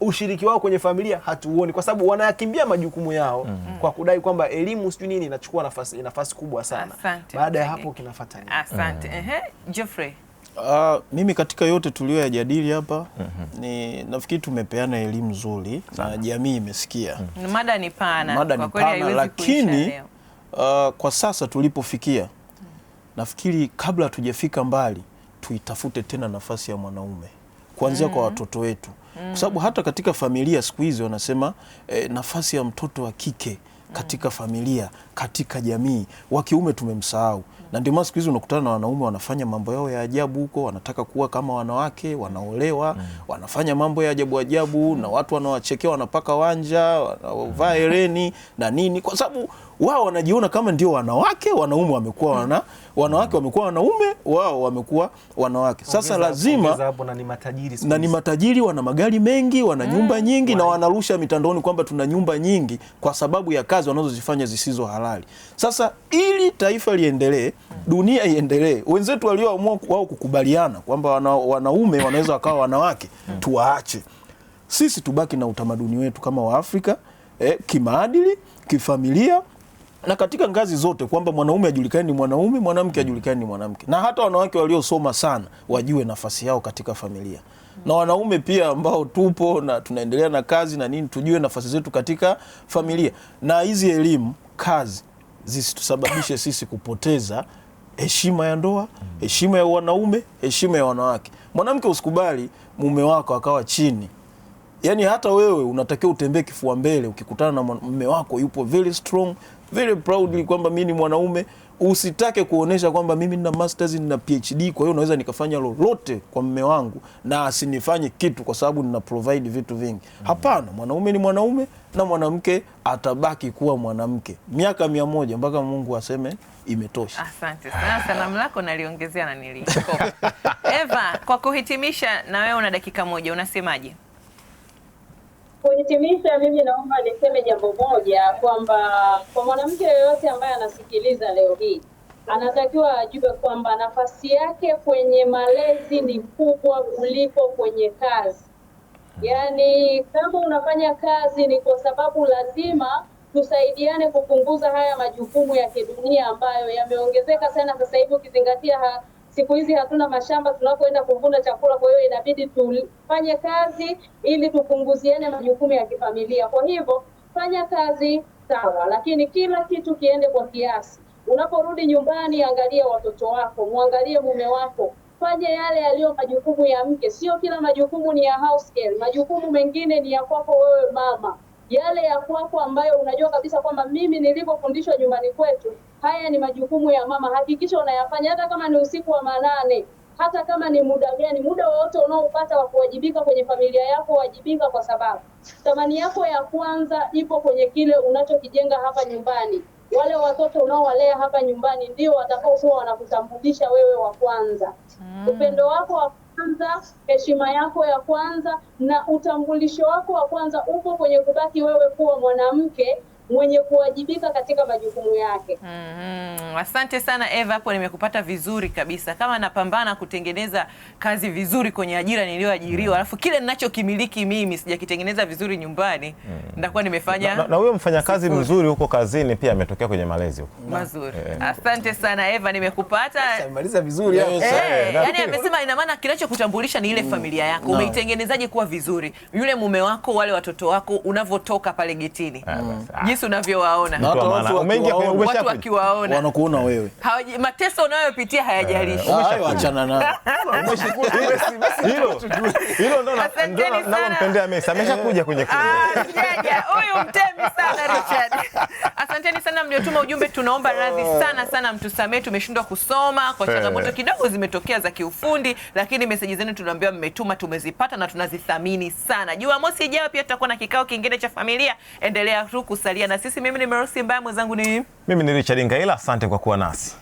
ushiriki wao kwenye familia hatuoni, kwa sababu wanayakimbia majukumu yao kwa kudai kwamba elimu sijui nini inachukua nafasi kubwa sana. Baada ya hapo kinafuata nini? Asante. Geoffrey. Mimi katika yote tulioyajadili hapa nafikiri tumepeana elimu nzuri na jamii imesikia. Mada ni pana. Mada ni pana, lakini kwa sasa tulipofikia nafikiri kabla hatujafika mbali tuitafute tena nafasi ya mwanaume kuanzia kwa watoto wetu. Kwa sababu hata katika familia siku hizi wanasema nafasi ya mtoto wa kike katika familia, katika jamii, wa kiume tumemsahau. Na ndio maana siku hizi unakutana na wanaume wanafanya mambo yao ya ajabu huko, wanataka kuwa kama wanawake, wanaolewa, wanafanya mambo ya ajabu ajabu na watu wanawachekea, wanapaka wanja, wanavaa hereni na nini, kwa sababu wao wanajiona kama ndio wanawake, wanaume wamekuwa wanawake wamekuwa wanaume, wao wamekuwa wanawake. Sasa lazima na ni matajiri, wana magari mengi, wana nyumba nyingi na wanarusha mitandaoni kwamba tuna nyumba nyingi kwa sababu ya kazi wanazozifanya zisizo halali. Sasa ili taifa liendelee, dunia iendelee, wenzetu walioamua wao kukubaliana kwamba wanaume wanaweza wakawa wanawake, tuwaache. Sisi tubaki na utamaduni wetu kama Waafrika, kimaadili, kifamilia na katika ngazi zote, kwamba mwanaume ajulikane ni mwanaume, mwanamke ajulikane ni mwanamke. Na hata wanawake waliosoma sana wajue nafasi yao katika familia. Na wanaume pia ambao tupo na tunaendelea na kazi na nini, tujue nafasi zetu katika familia. Na hizi elimu, kazi zisitusababishe sisi kupoteza heshima ya ndoa, heshima ya wanaume, heshima ya wanawake. Mwanamke usikubali mume wako akawa chini. Yaani hata wewe unatakiwa utembee kifua mbele ukikutana na mume wako yupo very strong, very proudly kwamba mimi ni mwanaume. Usitake kuonesha kwamba mimi nina masters, nina PhD, kwa hiyo naweza nikafanya lolote kwa mume wangu na asinifanye kitu kwa sababu nina provide vitu vingi. Hapana, mwanaume ni mwanaume na mwanamke atabaki kuwa mwanamke miaka 100 mpaka Mungu aseme imetosha. Asante sana. Salamu lako naliongezea na niliko. Eva, kwa kuhitimisha, na wewe una dakika 1, unasemaje? Kuhitimisha, mimi naomba niseme jambo moja, kwamba kwa mwanamke yoyote ambaye anasikiliza leo hii anatakiwa ajue kwamba nafasi yake kwenye malezi ni kubwa kuliko kwenye kazi. Yaani kama unafanya kazi ni kwa sababu lazima tusaidiane kupunguza haya majukumu ya kidunia ambayo yameongezeka sana sasa hivi, ukizingatia siku hizi hatuna mashamba tunakoenda kuvuna chakula, kwa hiyo inabidi tufanye kazi ili tupunguziane majukumu ya kifamilia. Kwa hivyo fanya kazi sawa, lakini kila kitu kiende kwa kiasi. Unaporudi nyumbani, angalia watoto wako, muangalie mume wako, fanya yale yaliyo majukumu ya mke. Sio kila majukumu ni ya house girl, majukumu mengine ni ya kwako wewe mama. Yale ya kwako ambayo unajua kabisa kwamba mimi nilipofundishwa nyumbani kwetu, haya ni majukumu ya mama, hakikisha unayafanya, hata kama ni usiku wa manane, hata kama ni muda gani, muda wote unaopata wa kuwajibika kwenye familia yako, wajibika, kwa sababu thamani yako ya kwanza ipo kwenye kile unachokijenga hapa nyumbani. Wale watoto unaowalea hapa nyumbani ndio watakao kuwa wanakutambulisha wewe wa kwanza. Upendo wako wa kwanza, heshima yako ya kwanza na utambulisho wako wa kwanza upo kwenye kubaki wewe kuwa mwanamke mwenye kuwajibika katika majukumu yake. Asante sana Eva, hapo nimekupata vizuri kabisa. Kama napambana kutengeneza kazi vizuri kwenye ajira niliyoajiriwa, alafu kile ninachokimiliki mimi sijakitengeneza vizuri nyumbani, ndakuwa nimefanya na huyo mfanyakazi mzuri huko kazini pia ametokea kwenye malezi huko mazuri. Asante sana Eva, nimekupata. Maliza vizuri hapo. Yani amesema ina maana kinachokutambulisha ni ile familia yako. Umeitengenezaje kuwa vizuri? Yule mume wako, wale watoto wako unavotoka pale getini. Jinsi unavyowaona. Watu wakiwaona. Wanakuona wewe. Mateso unayopitia hayajalishi. Achana nao. Hilo ndo nampendea Messi. Ameshakuja kwenye huyu mtemi sana Richard. Asanteni sana mliotuma ujumbe, tunaomba radhi sana mtusamee, tumeshindwa kusoma kwa changamoto kidogo zimetokea za kiufundi, lakini meseji zenu tunaambiwa mmetuma, tumezipata na tunazithamini sana. Jumamosi ijayo pia tutakuwa na kikao kingine cha familia. Endelea tu kusalia na sisi. Mimi ni Merosi Mbaya, mwenzangu ni mimi ni Richard Ngaila. Asante kwa kuwa nasi.